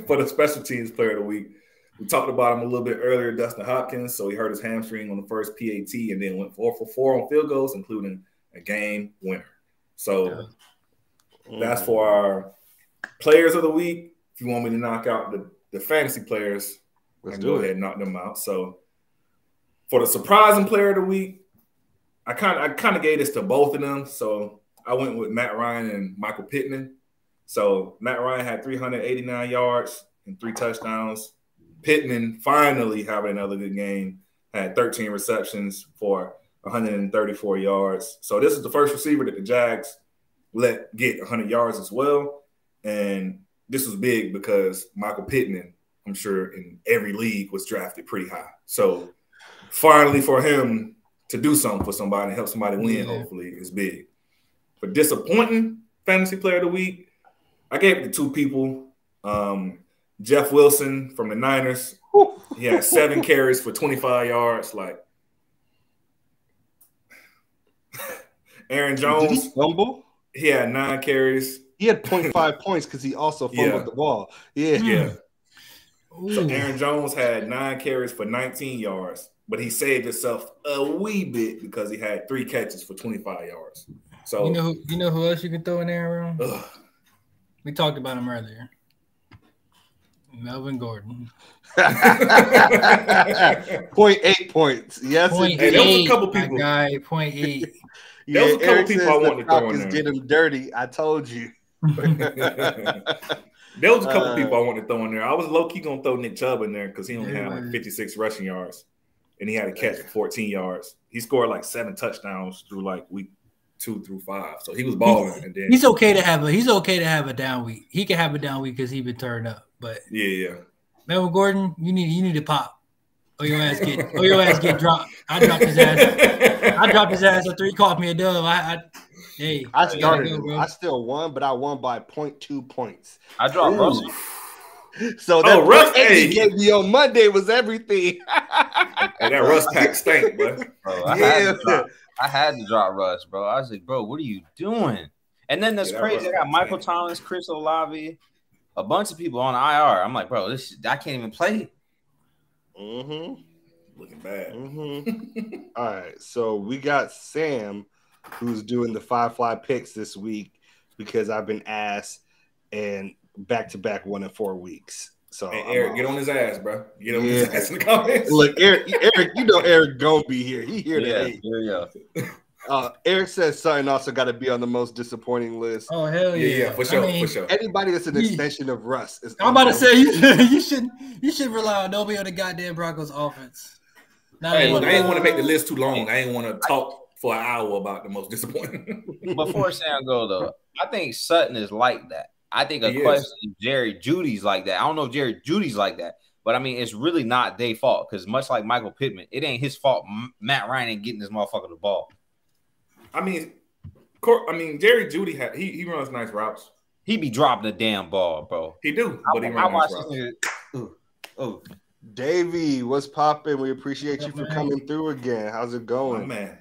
for the special teams player of the week, we talked about him a little bit earlier, Dustin Hopkins. So he hurt his hamstring on the first PAT and then went 4 for 4 on field goals, including a game winner. So that's for our players of the week. If you want me to knock out the fantasy players, let's go ahead and knock them out. So for the surprising player of the week, I kind of gave this to both of them. So I went with Matt Ryan and Michael Pittman. So Matt Ryan had 389 yards and 3 touchdowns. Pittman finally having another good game, had 13 receptions for 134 yards. So this is the first receiver that the Jags let get 100 yards as well. And this was big because Michael Pittman, I'm sure in every league, was drafted pretty high. So finally for him to do something for somebody and help somebody win, hopefully, is big. For disappointing fantasy player of the week, I gave it to 2 people. Jeff Wilson from the Niners. He had 7 carries for 25 yards. Like Aaron Jones. Did he fumble? He had 9 carries. He had 0.5 points because he also fumbled the ball. Yeah. So Aaron Jones had 9 carries for 19 yards, but he saved himself a wee bit because he had 3 catches for 25 yards. So you know who else you can throw in there, Aaron? We talked about him earlier. Melvin Gordon. 0.8 points. Yes, Point hey, there was a couple people. Guy, 0.8. There was a couple people I wanted to throw in there. Get him dirty. I told you. There was a couple people I wanted to throw in there. I was low key gonna throw Nick Chubb in there because he only had like 56 rushing yards, and he had a catch for 14 yards. He scored like 7 touchdowns through like week 2 through 5, so he was balling. And then he's okay to have a down week. He can have a down week because he been turned up. But yeah. Melvin Gordon, you need to pop. Or your ass get dropped. I dropped his ass after he caught me a dub. I started him. I still won, but I won by 0.2 points. I dropped Russell. So that Russ he gave me on Monday was everything. Hey, that Russ pack stank, bro. I had to drop Russ, bro. I was like, bro, what are you doing? And then that's crazy. I got Michael Thomas, Chris Olave, a bunch of people on IR. I'm like, bro, I can't even play. Looking bad. All right, so we got Sam, who's doing the Firefly Picks this week because I've been asked and back-to-back 1 in 4 weeks. So hey, Eric, get on his ass, bro. Get on his ass in the comments. Look, Eric, you know Eric gonna be here. He here today. Yeah. Eric says Sutton also got to be on the most disappointing list. Oh hell yeah! Yeah, for sure, for sure. Anybody that's an extension of Russ is. I'm about to say you should rely on nobody on the goddamn Broncos offense. I ain't want to make the list too long. I ain't want to talk for an hour about the most disappointing. Before Sam go though, I think Sutton is like that. I think question Jerry Judy's like that. I don't know if Jerry Judy's like that, but I mean it's really not their fault because much like Michael Pittman, it ain't his fault. Matt Ryan ain't getting this motherfucker the ball. I mean, Jerry Judy he runs nice routes. He be dropping the damn ball, bro. He do, but he runs nice routes. Davey, what's popping? We appreciate you for coming through again. How's it going, my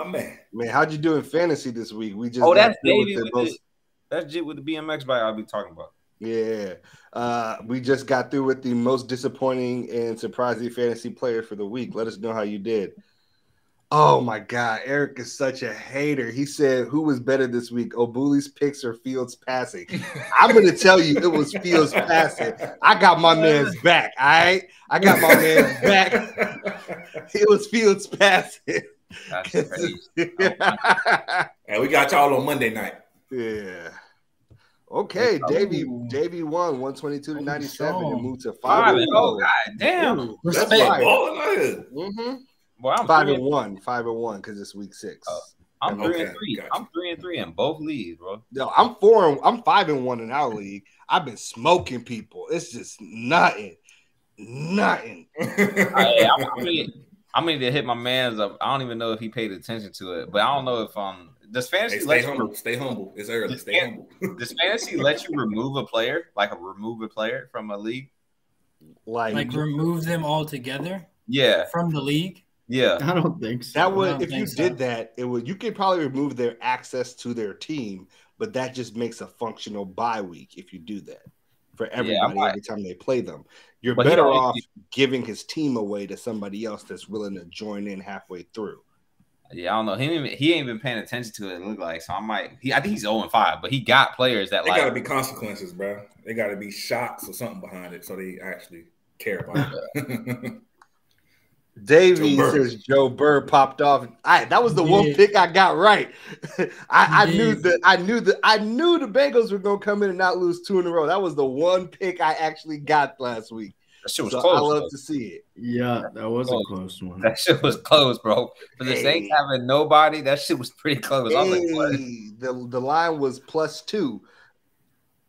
man? Man, how'd you do in fantasy this week? We just that's Davey that's Jit with the BMX bike I'll be talking about. Yeah, we just got through with the most disappointing and surprising fantasy player for the week. Let us know how you did. Oh my God, Eric is such a hater. He said, "Who was better this week, Obuli's picks or Fields passing?" I'm going to tell you, it was Fields passing. I got my man's back. All right, I got my man's back. It was Fields passing. That's crazy. And we got y'all on Monday night. Yeah. Okay, Davey won 122 to 97 and moved to 5-0. Oh God damn! That's like balling out here. Well, I'm 5-1 because it's week 6. I'm 3-3. Gotcha. I'm 3-3 in both leagues, bro. No, I'm 5-1 in our league. I've been smoking people. It's just nothing. I mean to hit my man's up. I don't even know if he paid attention to it, but I don't know if does fantasy stay humble. It's early. Stay humble. Does fantasy let you remove a player from a league? Like remove them altogether? Yeah, from the league. Yeah, I don't think so. That would, if you did that, it would. You could probably remove their access to their team, but that just makes a functional bye week if you do that for everybody every time they play them. You're better off giving his team away to somebody else that's willing to join in halfway through. Yeah, I don't know. He ain't been paying attention to it. It looked like so. I think he's 0-5, but he got players that got to be consequences, bro. They got to be shocks or something behind it, so they actually care about it. Davey says Joe Burr popped off. That was the one pick I got right. I knew the Bengals were gonna come in and not lose 2 in a row. That was the one pick I actually got last week. That shit was close. I love to see it. Yeah, that was a close one. That shit was close, bro. For the Saints having nobody, that shit was pretty close. I was like, what? The line was +2.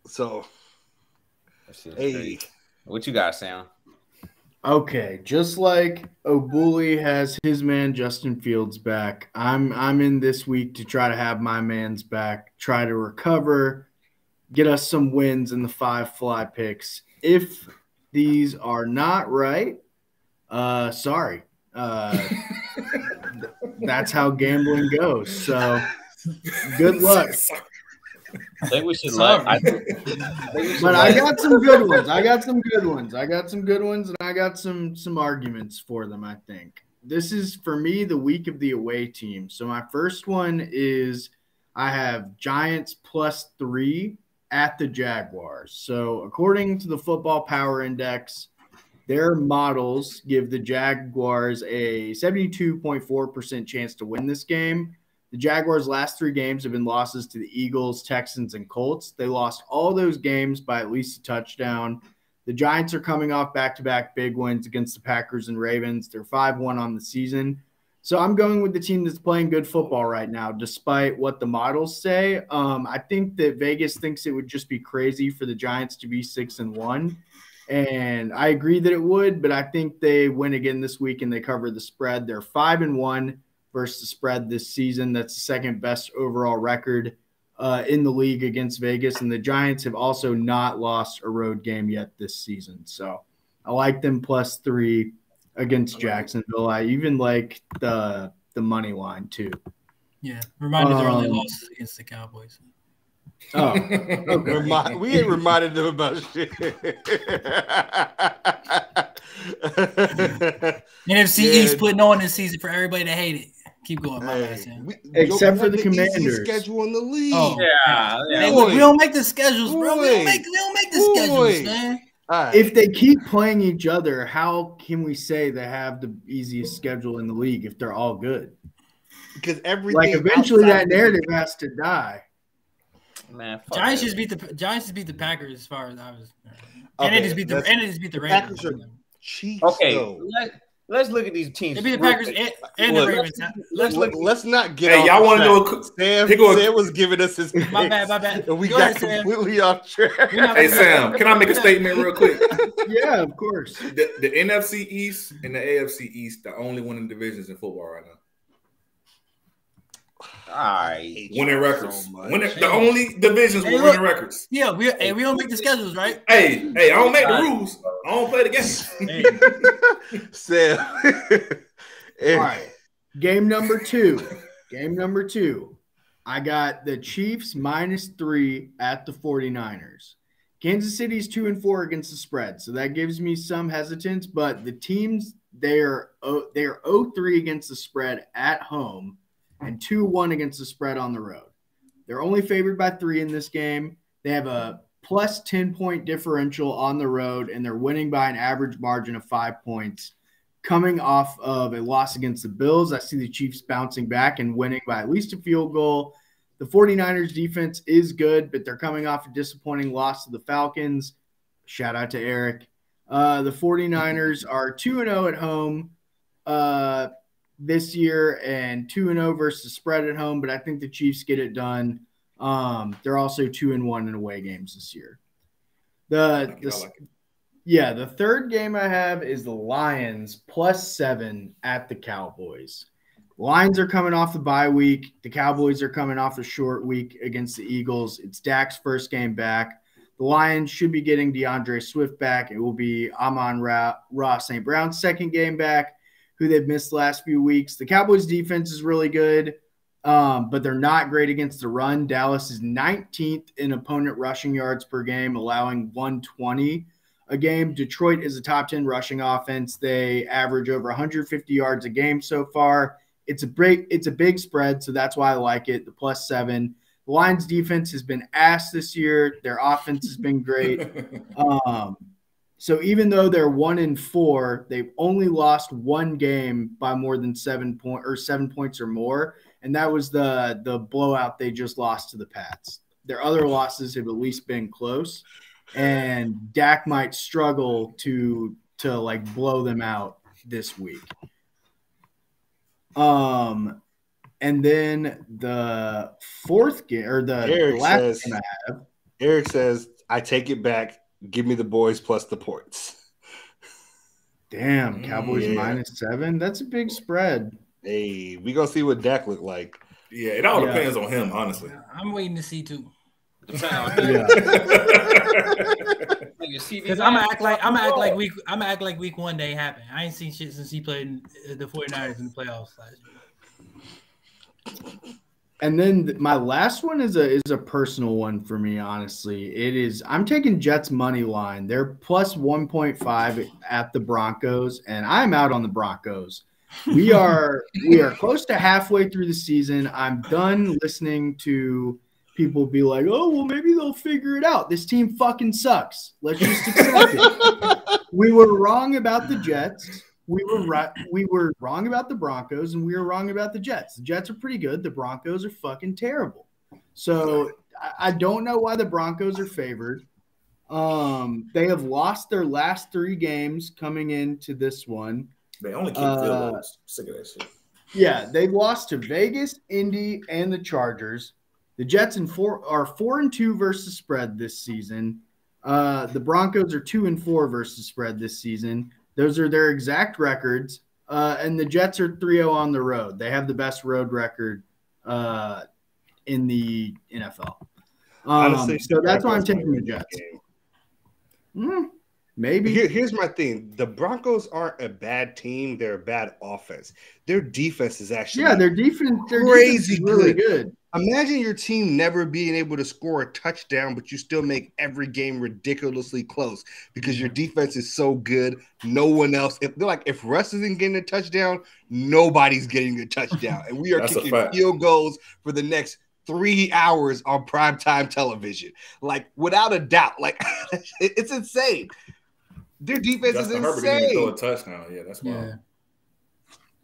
So, what you got, Sam? Okay, just like Obuli has his man Justin Fields back, I'm in this week to try to have my man's back, try to recover, get us some wins in the 5 fly picks. If These are not right. Sorry. That's how gambling goes. So good luck. I think we should Sorry. But I got some good ones. I got some good ones, and I got some arguments for them, I think. This is, for me, the week of the away team. So my first one is I have Giants +3 at the Jaguars. So according to the Football Power Index, their models give the Jaguars a 72.4% chance to win this game. The Jaguars' last 3 games have been losses to the Eagles, Texans, and Colts. They lost all those games by at least a touchdown. The Giants are coming off back-to-back big wins against the Packers and Ravens. They're 5-1 on the season. So I'm going with the team that's playing good football right now, despite what the models say. I think that Vegas thinks it would just be crazy for the Giants to be 6-1. And I agree that it would, but I think they win again this week and they cover the spread. They're 5-1 versus the spread this season. That's the second best overall record in the league against Vegas. And the Giants have also not lost a road game yet this season. So I like them +3 against Jacksonville. I even like the money line too. Yeah, reminded their only losses against the Cowboys. Oh, okay. We ain't reminded them about shit. NFC East putting on this season for everybody to hate it. Keep going, my bad, Sam. Except for the Commanders. Schedule in the league. Oh, Yeah. hey, look, we don't make the schedules, bro. We don't make the schedules, man. Right. If they keep playing each other, how can we say they have the easiest schedule in the league if they're all good? Because everything, like, eventually that narrative has to die. Man, Giants just beat the Packers as far as I was. And they just beat the Ravens. Packers are Chiefs. Okay, though. let's look at these teams. They beat the Packers and the Ravens. Let's not get. Hey, y'all want to know? Sam was giving us his. My bad. And we got completely off track. Hey, Sam, can I make a statement real quick? Yeah, of course. The NFC East and the AFC East, the only winning divisions in football right now. All right, winning records. The only divisions with winning records. Yeah, we don't make the schedules, right? Hey, I don't make the rules. I don't play the game. Sam. All right. Game number two. I got the Chiefs -3 at the 49ers. Kansas City's 2-4 against the spread, so that gives me some hesitance. But the teams, they are 0-3 against the spread at home and 2-1 against the spread on the road. They're only favored by 3 in this game. They have a plus 10-point differential on the road, and they're winning by an average margin of 5 points. Coming off of a loss against the Bills, I see the Chiefs bouncing back and winning by at least a field goal. The 49ers defense is good, but they're coming off a disappointing loss to the Falcons. Shout out to Eric. The 49ers are 2-0 at home this year and 2-0 versus the spread at home, but I think the Chiefs get it done. They're also 2-1 in away games this year. The third game I have is the Lions +7 at the Cowboys. Lions are coming off the bye week. The Cowboys are coming off a short week against the Eagles. It's Dak's first game back. The Lions should be getting DeAndre Swift back. It will be Amon-Ra St. Brown's second game back, who they've missed the last few weeks. The Cowboys defense is really good, but they're not great against the run. Dallas is 19th in opponent rushing yards per game, allowing 120 a game. Detroit is a top 10 rushing offense. They average over 150 yards a game so far. It's a big spread, so that's why I like it. The +7. The Lions defense has been ass this year. Their offense has been great. So even though they're 1-4, they've only lost one game by more than 7 points or more, and that was the blowout they just lost to the Pats. Their other losses have at least been close, and Dak might struggle to like blow them out this week. And then the fourth game, or the last game I have. Eric says, I take it back. Give me the boys plus the points. Damn, Cowboys -7. That's a big spread. Hey, we gonna see what Dak look like. Yeah, it all depends on him, honestly. I'm waiting to see too. Nigga Because I'm gonna act like week 1 day happened. I ain't seen shit since he played in the 49ers in the playoffs last year. And then my last one is a personal one for me, honestly. I'm taking Jets money line. They're plus 1.5 at the Broncos, and I'm out on the Broncos. We are close to halfway through the season. I'm done listening to people be like, oh, well, maybe they'll figure it out. This team fucking sucks. Let's just accept it. We were wrong about the Jets. We were wrong about the Broncos, and we were wrong about the Jets. The Jets are pretty good. The Broncos are fucking terrible. So I don't know why the Broncos are favored. They have lost their last 3 games coming into this one. They only keep field goals. Sick of that shit. Yeah, they've lost to Vegas, Indy, and the Chargers. The Jets are 4-2 versus spread this season. The Broncos are 2-4 versus spread this season. Those are their exact records. And the Jets are 3-0 on the road. They have the best road record in the NFL. Honestly, so that's why I'm taking the Jets. Maybe. Here's my thing. The Broncos aren't a bad team. They're a bad offense. Their defense is actually their defense crazy is really good. Imagine your team never being able to score a touchdown, but you still make every game ridiculously close because your defense is so good. No one else. If Russ isn't getting a touchdown, nobody's getting a touchdown. And we are kicking field goals for the next 3 hours on primetime television. Like, without a doubt. Like, it's insane. Their defense is insane. Herbert didn't throw a touchdown. Yeah, that's wild. Yeah.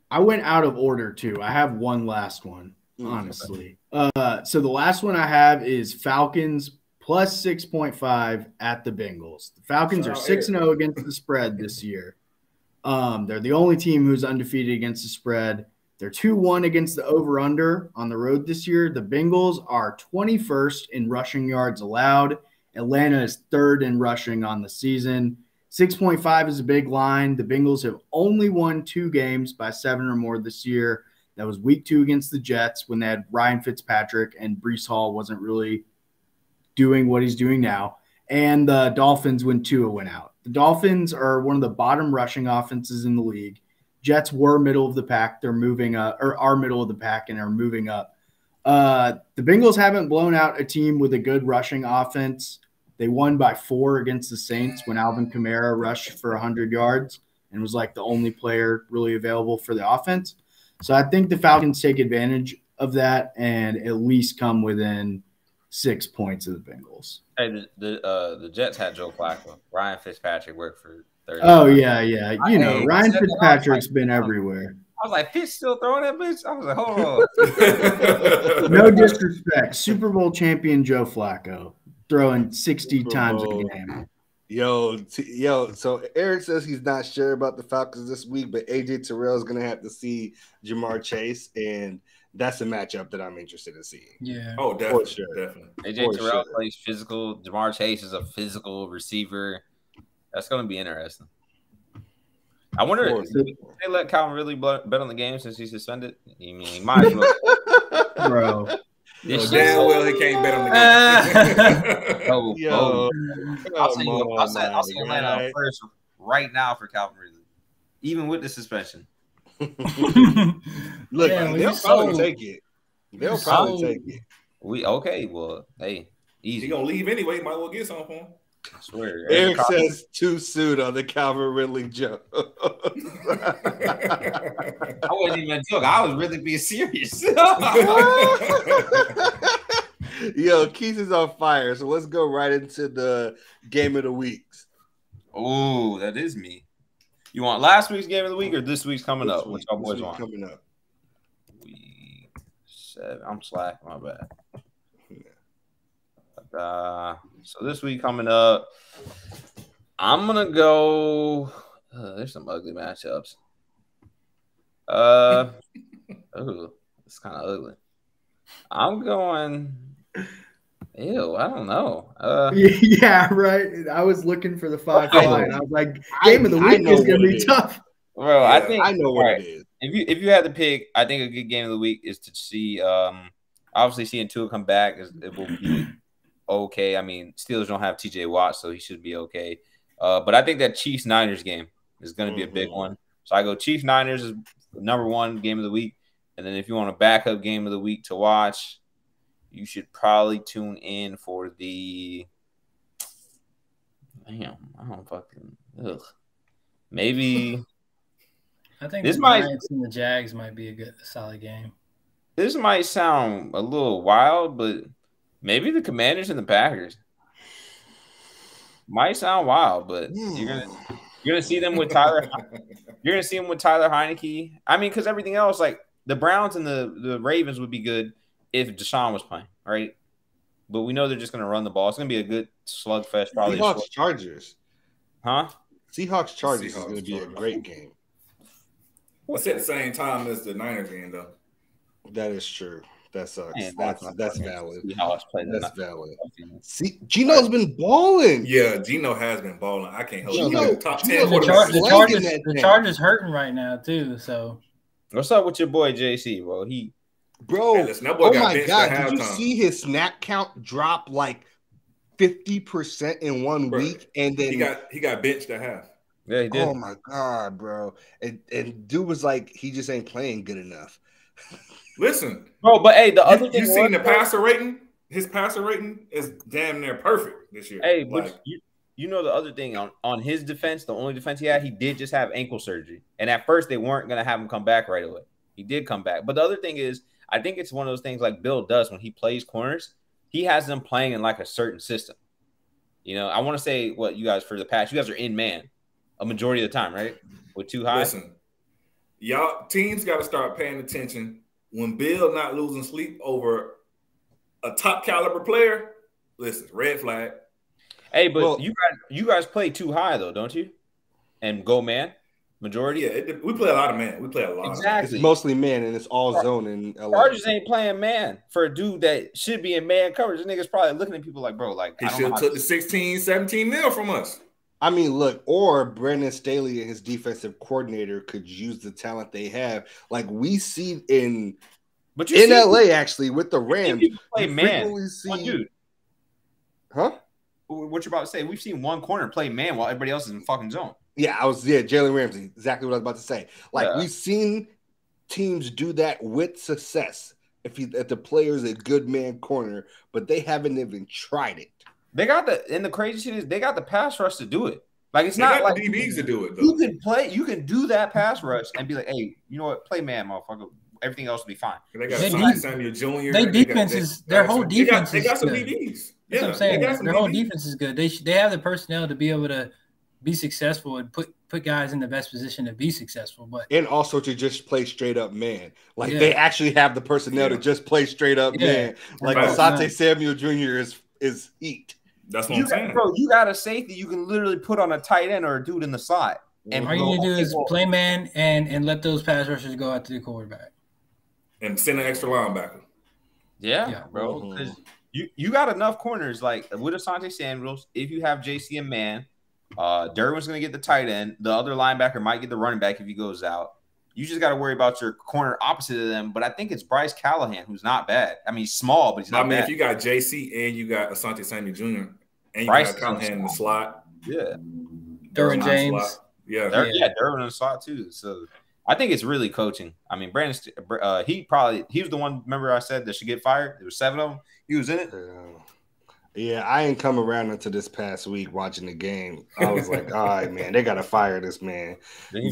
I went out of order, too. I have one last one. Honestly. So the last one I have is Falcons plus 6.5 at the Bengals. The Falcons are 6-0 against the spread this year. They're the only team who's undefeated against the spread. They're 2-1 against the over-under on the road this year. The Bengals are 21st in rushing yards allowed. Atlanta is 3rd in rushing on the season. 6.5 is a big line. The Bengals have only won 2 games by 7 or more this year. That was week 2 against the Jets when they had Ryan Fitzpatrick and Breece Hall wasn't really doing what he's doing now. And the Dolphins when Tua went out. The Dolphins are one of the bottom rushing offenses in the league. Jets were middle of the pack. They're moving up, or are middle of the pack and are moving up. The Bengals haven't blown out a team with a good rushing offense. They won by 4 against the Saints when Alvin Kamara rushed for 100 yards and was like the only player really available for the offense. So I think the Falcons take advantage of that and at least come within 6 points of the Bengals. Hey, the Jets had Joe Flacco. Ryan Fitzpatrick worked for 30. Oh, yeah. Ryan Fitzpatrick's been everywhere. I was like, Fitz still throwing that bitch? I was like, hold on. No disrespect. Super Bowl champion Joe Flacco throwing 60 times a game. Yo, so Eric says he's not sure about the Falcons this week, but AJ Terrell is going to have to see Jamar Chase, and that's a matchup that I'm interested in seeing. Yeah. Oh, definitely. For sure. Definitely. AJ Terrell plays physical. Jamar Chase is a physical receiver. That's going to be interesting. I wonder if they let Calvin really bet on the game since he's suspended. I mean, he might as well. Bro. Damn well he can't bet on the game. I'll see Atlanta first right now for Calvin Ridley, even with the suspension. Look, they'll probably take it. They'll probably take it. Well, hey, easy. He gonna leave anyway. Might well get something for him. I swear. Eric says too soon on the Calvin Ridley joke. I wasn't even joking. I was really being serious. Yo, Keith is on fire. So let's go right into the game of the weeks. Oh, that is me. You want last week's game of the week or this week's coming up? Which y'all boys want? Coming up. Week 7. I'm slacking. My bad. So this week coming up, I'm gonna go. There's some ugly matchups. It's kind of ugly. I'm going. Ew, I don't know. Yeah, right. I was looking for the 5-5, and I was like, game of the week is gonna be tough. Bro, I think I know what it is. If you had to pick, I think a good game of the week is to see. Obviously, seeing Tua come back it will be okay. I mean, Steelers don't have TJ Watt, so he should be okay. But I think that Chiefs-Niners game is going to be a big one. So I go Chiefs-Niners is #1 game of the week. And then if you want a backup game of the week to watch, you should probably tune in for the – damn, I don't fucking – ugh. Maybe – I think this the might Giants and the Jags might be a solid game. This might sound a little wild, but maybe the Commanders and the Packers might sound wild, but you're gonna see them with Tyler. You're gonna see them with Tyler Heineke. I mean, because everything else, like the Browns and the Ravens, would be good if Deshaun was playing, right? But we know they're just gonna run the ball. It's gonna be a good slugfest, probably. Seahawks Chargers, huh? Seahawks Chargers is gonna be a great game. It's at the same time as the Niners game, though. That is true. That sucks. Man, that's valid. That's valid. See, Geno's been balling. Yeah, Geno has been balling. I can't help it. Top 10. The Chargers hurting right now too. So what's up with your boy JC, bro? Oh my God! Did you see his snap count drop like 50% in 1 week, and then he got benched at half. Yeah, he did. Oh my God, bro! And dude was like, he just ain't playing good enough. Listen, bro, but hey, the other thing you seen the passer rating? His passer rating is damn near perfect this year. Hey, but you know the other thing on his defense, the only defense he had, he did just have ankle surgery, and at first they weren't gonna have him come back right away. He did come back, but the other thing is, I think it's one of those things like Bill does when he plays corners. He has them playing in like a certain system. You know, I want to say what you guys for the past, you guys are in man a majority of the time, right? With too high. Listen, y'all teams got to start paying attention. When Bill not losing sleep over a top caliber player, listen, red flag. Hey, but you guys play too high though, don't you? And go man, majority. Yeah, we play a lot of man. We play a lot. Exactly. It's mostly man, and it's all zone in LA. Chargers ain't playing man for a dude that should be in man coverage. This nigga's probably looking at people like, bro, like he should have took the 16, 17 mil from us. I mean, look, or Brandon Staley and his defensive coordinator could use the talent they have. Like we see in LA, actually, with the Rams. Play man. One dude. Huh? What you're about to say? We've seen one corner play man while everybody else is in fucking zone. Yeah, Jalen Ramsey. Exactly what I was about to say. Like, we've seen teams do that with success if the player's a good man corner, but they haven't even tried it. They got the crazy shit is they got the pass rush to do it. Like it's not like the DBs to do it though. You can do that pass rush and be like, hey, you know what? Play man, motherfucker. Everything else will be fine. They got Samuel Jr. Their whole defense. They got some DBs. That's what I'm saying. Their whole defense is good. They have the personnel to be able to be successful and put guys in the best position to be successful. And also to just play straight up man. Like they actually have the personnel to just play straight up man. Like Asante Samuel Jr. is heat. That's what I'm saying. Bro, you got a safety you can literally put on a tight end or a dude in the slot. And all you need to do is play man and let those pass rushers go out to the quarterback. And send an extra linebacker. Yeah, bro. Because you got enough corners like with Asante Samuels. If you have JC and man, Derwin's going to get the tight end. The other linebacker might get the running back if he goes out. You just got to worry about your corner opposite of them. But I think it's Bryce Callahan, who's not bad. I mean, he's small, but he's not bad. If you got JC and you got Asante Samuel Jr. and you got Callahan in the slot. Yeah. Derwin James. Yeah, Derwin in the slot too. So I think it's really coaching. I mean, Brandon, he was the one, remember I said that should get fired? There were 7 of them. He was in it. Yeah, I ain't come around until this past week watching the game. I was like, all right, man, they got to fire this man.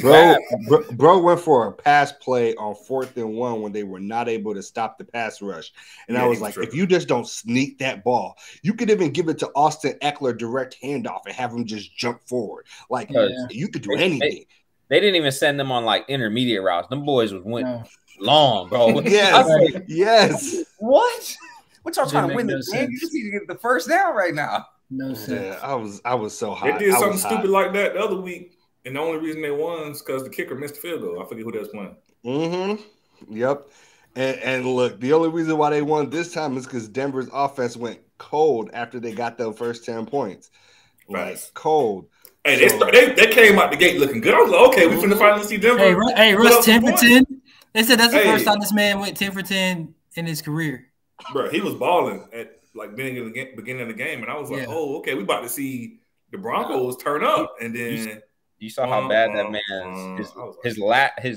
Bro went for a pass play on 4th and 1 when they were not able to stop the pass rush. And I was like, if you just don't sneak that ball, you could even give it to Austin Eckler direct handoff and have him just jump forward. Like, you could do anything. They didn't even send them on, like, intermediate routes. Them boys went long, bro. Yes. What? What y'all trying to win the game? You just need to get the first down right now. No sense. Yeah, I was so hot. They did something stupid like that the other week, and the only reason they won is because the kicker missed the field goal. I forget who that was playing. Mm-hmm. Yep. And look, the only reason why they won this time is because Denver's offense went cold after they got their first 10 points. Like cold. Hey, they came out the gate looking good. I was like, okay, we finna finally see Denver. Hey, Russ 10 for 10. They said that's the first time this man went 10 for 10 in his career. Bro, he was balling. like beginning of the game, and I was like, Yeah. oh, okay, we about to see the Broncos turn up, and then You saw how bad that man's his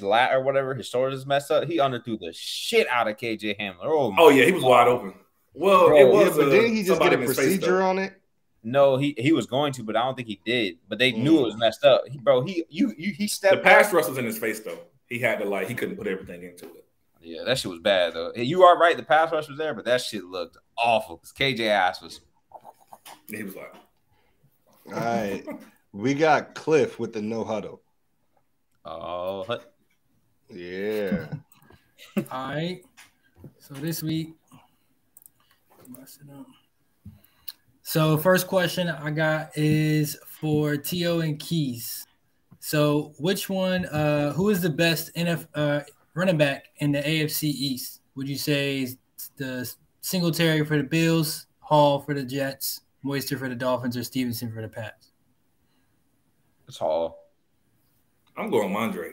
lat or whatever, his shoulders messed up. He underthrew the shit out of KJ Hamler. Oh yeah, he was wide open. Well, Bro, it was. but didn't he just get a in his face, procedure on it? No, he was going to, but I don't think he did. But they knew it was messed up. He stepped. The pass rush was in his face though. He had to he couldn't put everything into it. Yeah, that shit was bad though. You are right. The pass rush was there, but that shit looked awful. Cause KJ ass was. He was like, all right, we got Cliff with the no huddle. Oh, yeah. All right. So this week, so first question I got is for T.O. and Keys. So which one? Who is the best running back in the AFC East? Would you say is the Singletary for the Bills, Hall for the Jets, Moister for the Dolphins, or Stevenson for the Pats? it's Hall. I'm going Mondre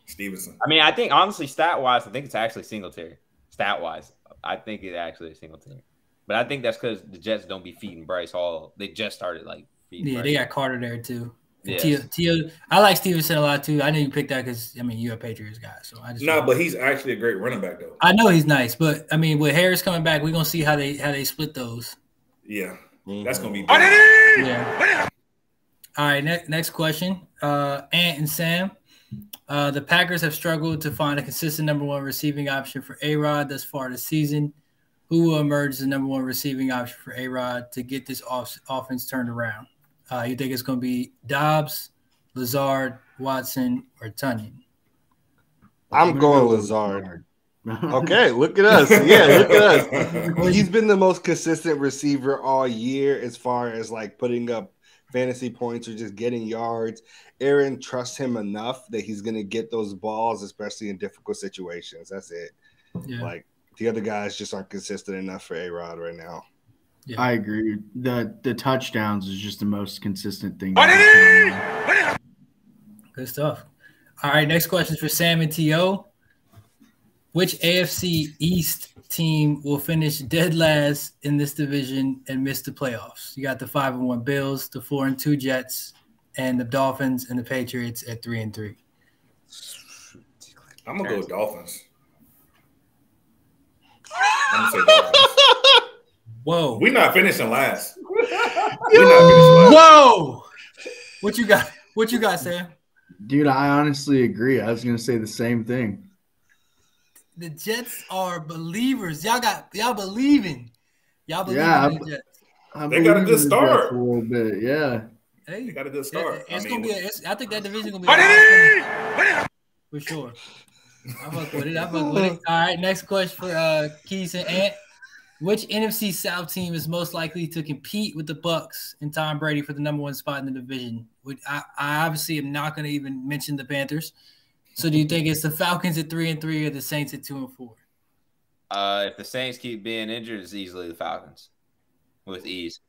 Stevenson. I mean, I think honestly, stat wise, I think it's actually Singletary. Stat wise, I think it actually is Singletary. But I think that's because the Jets don't be feeding Bryce Hall. They just started feeding. Yeah, Bryce. they got Carter there too. Yeah. T.O. I like Stevenson a lot too. I know you picked that because you're a Patriots guy, so I just but he's actually a great running back though. I know he's nice, but I mean, with Harris coming back, we're gonna see how they split those. Yeah, that's gonna be bad. Yeah. All right, next question. Ant and Sam. The Packers have struggled to find a consistent number one receiving option for A-Rod thus far this season. Who will emerge as the number one receiving option for A-Rod to get this offense turned around? You think it's going to be Dobbs, Lazard, Watson, or Tunyon? I'm going Lazard. Okay, look at us. Yeah, look at us. He's been the most consistent receiver all year as far as putting up fantasy points or just getting yards. Aaron trusts him enough that he's going to get those balls, especially in difficult situations. That's it. Yeah. The other guys just aren't consistent enough for A-Rod right now. Yeah. I agree. The touchdowns is just the most consistent thing. Good stuff. All right, next question is for Sam and T.O. Which AFC East team will finish dead last in this division and miss the playoffs? You got the 5-1 Bills, the 4-2 Jets, and the Dolphins and the Patriots at 3-3. I'm gonna go with Dolphins. I'm gonna say Dolphins. Whoa. We're not finishing last. Whoa. What you got? What you got, Sam? Dude, I honestly agree. I was gonna say the same thing. The Jets are believers. Y'all believing. Y'all believe in the Jets. They got a good start. A little bit, yeah. Hey, they got a good start. It's gonna be. I think that division gonna be for sure. I fuck with it. All right, next question for Keys and Ant. Which NFC South team is most likely to compete with the Bucks and Tom Brady for the number one spot in the division? I obviously am not going to even mention the Panthers. So do you think it's the Falcons at 3-3 or the Saints at 2-4? If the Saints keep being injured, it's easily the Falcons with ease.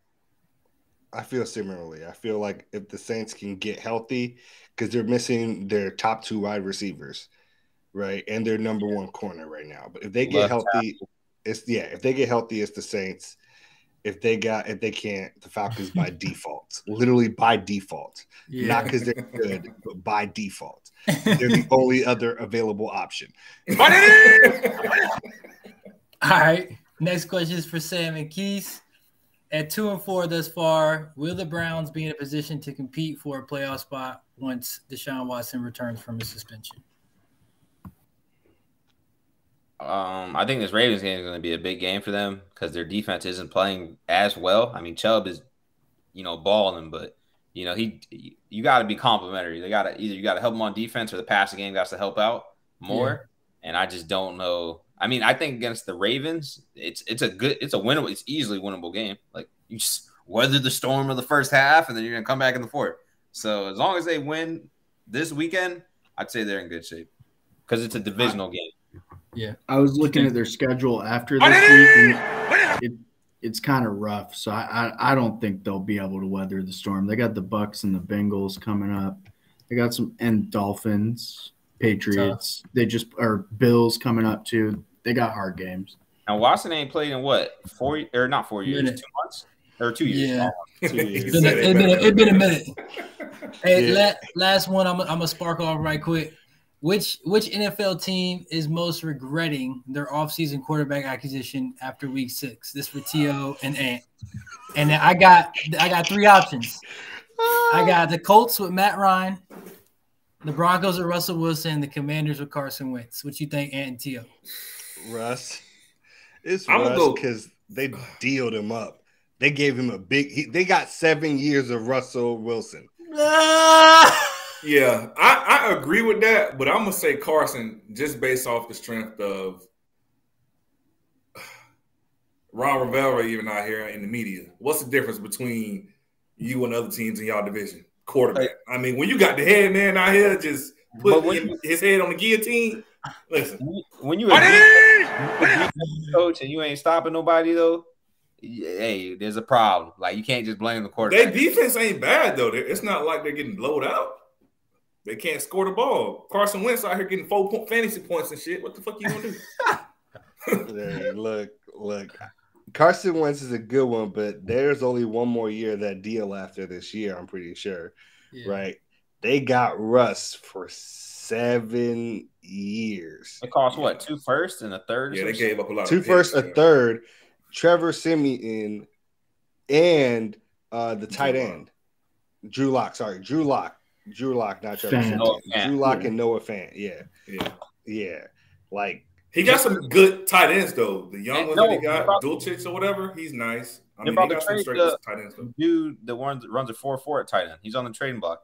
I feel similarly. I feel like if the Saints can get healthy, because they're missing their top two wide receivers, right, and their number one corner right now. But if they get healthy, if they get healthy, it's the Saints. If they can't, the Falcons by default. Literally by default. Yeah. Not because they're good, but by default. They're the only other available option. All right. Next question is for Sam and Keith. At 2-4 thus far, will the Browns be in a position to compete for a playoff spot once Deshaun Watson returns from his suspension? I think this Ravens game is going to be a big game for them because their defense isn't playing as well. I mean, Chubb is, balling, but you got to be complimentary. You got to help him on defense, or the passing game got to help out more. Yeah. And I just don't know. I mean, I think against the Ravens, it's winnable. It's easily winnable game. Like, you just weather the storm of the first half, and then you're gonna come back in the fourth. So as long as they win this weekend, I'd say they're in good shape because it's a divisional game. Yeah, I was looking at their schedule after this week, and it's kind of rough. So I don't think they'll be able to weather the storm. They got the Bucks and the Bengals coming up. They got and Dolphins, Patriots. They just are Bills coming up too. They got hard games. And Watson ain't played in what 4 years, Minute. 2 months or 2 years. Yeah. He It's said been a minute. Hey, Yeah. last one. I'm gonna spark off right quick. Which NFL team is most regretting their offseason quarterback acquisition after week 6? This for T.O. and Ant. And I got 3 options. I got the Colts with Matt Ryan, the Broncos with Russell Wilson, and the Commanders with Carson Wentz. What you think, Ant and T.O.? Russ. It's I'm gonna Russ go- because they dealed him up. They gave him they got 7 years of Russell Wilson. Yeah, I agree with that, but I'm gonna say Carson just based off the strength of Ron Rivera even out here in the media. What's the difference between you and other teams in y'all division? Quarterback. I mean, when you got the head man out here just putting his head on the guillotine, listen. When you a coach and you ain't stopping nobody though, hey, there's a problem. Like you can't just blame the quarterback. Their defense ain't bad though. It's not like they're getting blowed out. They can't score the ball. Carson Wentz out here getting 4 fantasy points and shit. What the fuck you gonna do? Hey, look. Carson Wentz is a good one, but there's only one more year of that deal after this year, I'm pretty sure. Yeah. Right? They got Russ for 7 years. It cost what, 2 firsts and a third? Yeah, they gave up a lot. 2 of firsts, a picks, third, Trevor Siemian, and the tight end. Drew Lock, not Trevor Siemian. Drew Lock and Noah Fant. Yeah. Like, he got some good tight ends though. The young ones that he got, Dulcich or whatever, he's nice. I mean, he got some straight tight ends though. Dude, the one that runs a 4-4 at tight end. He's on the trading block.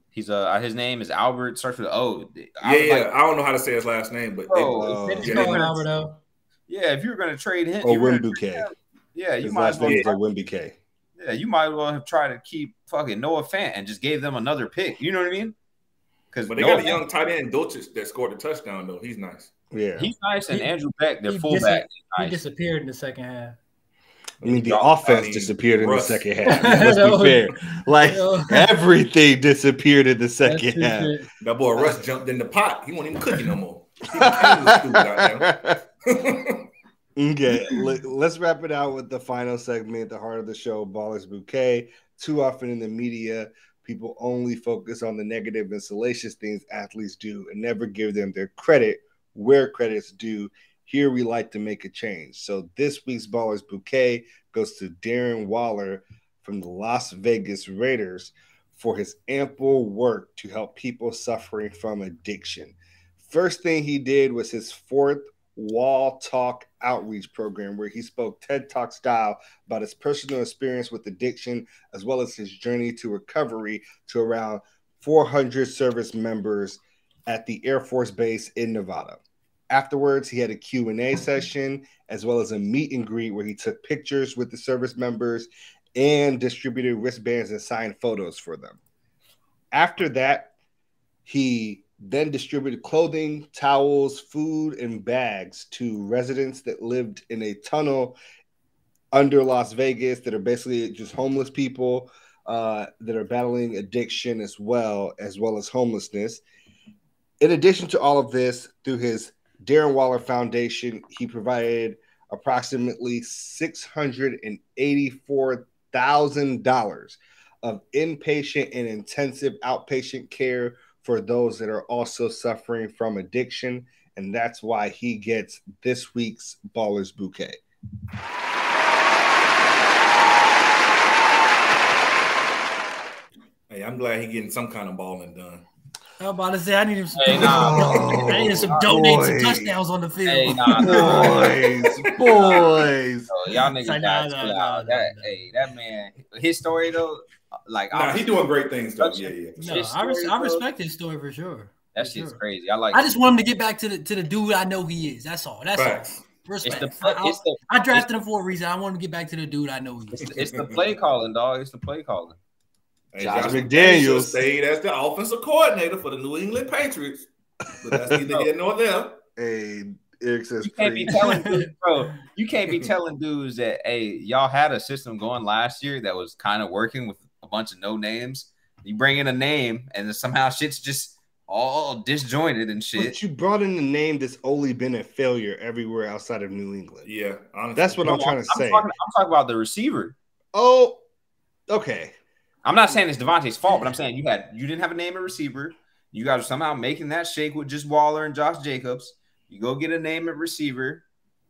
He's his name is Albert. Starts with O. I don't know how to say his last name, but Albert. if you're gonna trade him, Wimbuke. Yeah, you His might as last well. name is Wimbuke. Yeah, you might as well have tried to keep fucking Noah Fant and just gave them another pick. You know what I mean? But they got a young tight end, Dulcich, that scored a touchdown though. He's nice. Yeah, he's nice, and Andrew Beck, their fullback, he disappeared in the second half. I mean, the offense disappeared in the second half. Let's be fair. Like, everything disappeared in the second half. That boy Russ jumped in the pot. He wasn't even cooking no more. He became the stupid Okay, let's wrap it out with the final segment, the heart of the show, Ballers Bouquet. Too often in the media, people only focus on the negative and salacious things athletes do and never give them their credit where credit's due. Here we like to make a change. So this week's Ballers Bouquet goes to Darren Waller from the Las Vegas Raiders for his ample work to help people suffering from addiction. First thing he did was his 4th Wall Talk outreach program, where he spoke TED Talk style about his personal experience with addiction, as well as his journey to recovery to around 400 service members at the Air Force Base in Nevada. Afterwards, he had a Q&A session, as well as a meet and greet where he took pictures with the service members and distributed wristbands and signed photos for them. After that, he then distributed clothing, towels, food, and bags to residents that lived in a tunnel under Las Vegas that are basically just homeless people that are battling addiction as well as homelessness. In addition to all of this, through his Darren Waller Foundation, he provided approximately $684,000 of inpatient and intensive outpatient care for those that are also suffering from addiction. And that's why he gets this week's Ballers Bouquet. Hey, I'm glad he's getting some kind of balling done. I was about to say, I need some boys. some touchdowns on the field. Hey, boys. Y'all niggas Like, got nah. that man, his story though, like he's doing great things though. Yeah. No, I respect his story for sure. That shit's crazy. I just want him to get back to the dude I know he is. That's all. That's all. Respect. I drafted him for a reason. I want him to get back to the dude I know he is. It's the play calling, dog. It's the play calling. Hey, Josh McDaniels stayed as the offensive coordinator for the New England Patriots, but that's neither here nor there. Hey, Eric says you can't be telling dudes, bro. You can't be telling dudes that, hey, y'all had a system going last year that was kind of working with a bunch of no names. You bring in a name, and then somehow shit's just all disjointed and shit. But you brought in a name that's only been a failure everywhere outside of New England. Yeah, honestly. That's what I'm trying to say. I'm talking about the receiver. Oh, okay. I'm not saying it's Devontae's fault, but I'm saying you didn't have a name at receiver. You guys are somehow making that shake with just Waller and Josh Jacobs. You go get a name at receiver.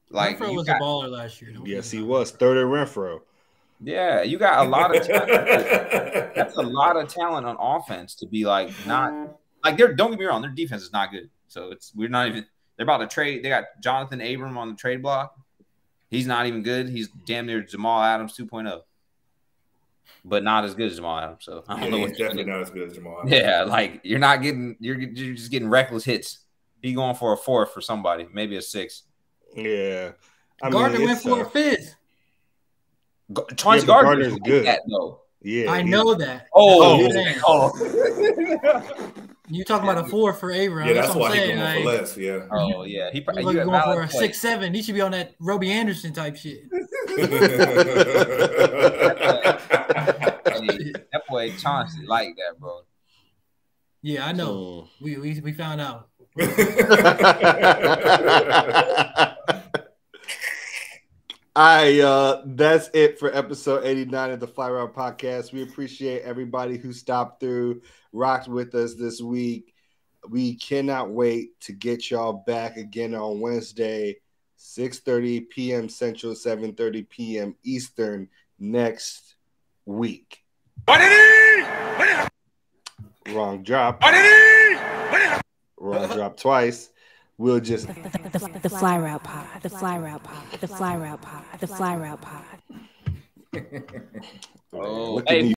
Like Renfro was a baller last year. Yes, he was. Third at Renfro. Yeah, you got a lot of talent. That's a lot of talent on offense to be like not like they're. Don't get me wrong, their defense is not good. So we're not even. They're about to trade. They got Jonathan Abram on the trade block. He's not even good. He's damn near Jamal Adams 2.0, but not as good as Jamal Adams. So I don't know. He's definitely not as good as Jamal Adams. Yeah, like you're not getting. You're just getting reckless hits. He going for a 4th for somebody, maybe a 6th. Yeah, Gardner went for a 5th. Chauncey Gardner's good. That, though. Yeah, I know that. Oh. You talking about a 4 for Abram? Yeah, that's why he's going for less. Yeah. Oh yeah, he's going for a 6-7. He should be on that Robbie Anderson type shit. That boy Chauncey like that, bro. Yeah, I know. We found out. That's it for episode 89 of the Fly Route Podcast. We appreciate everybody who stopped through, rocked with us this week. We cannot wait to get y'all back again on Wednesday, 6:30 p.m. Central, 7:30 p.m. Eastern next week. Wrong drop. Wrong drop twice. We'll just the Fly Route Pod, the Fly Route Pod, the Fly Route Pod, the Fly Route Pod. Oh, hey.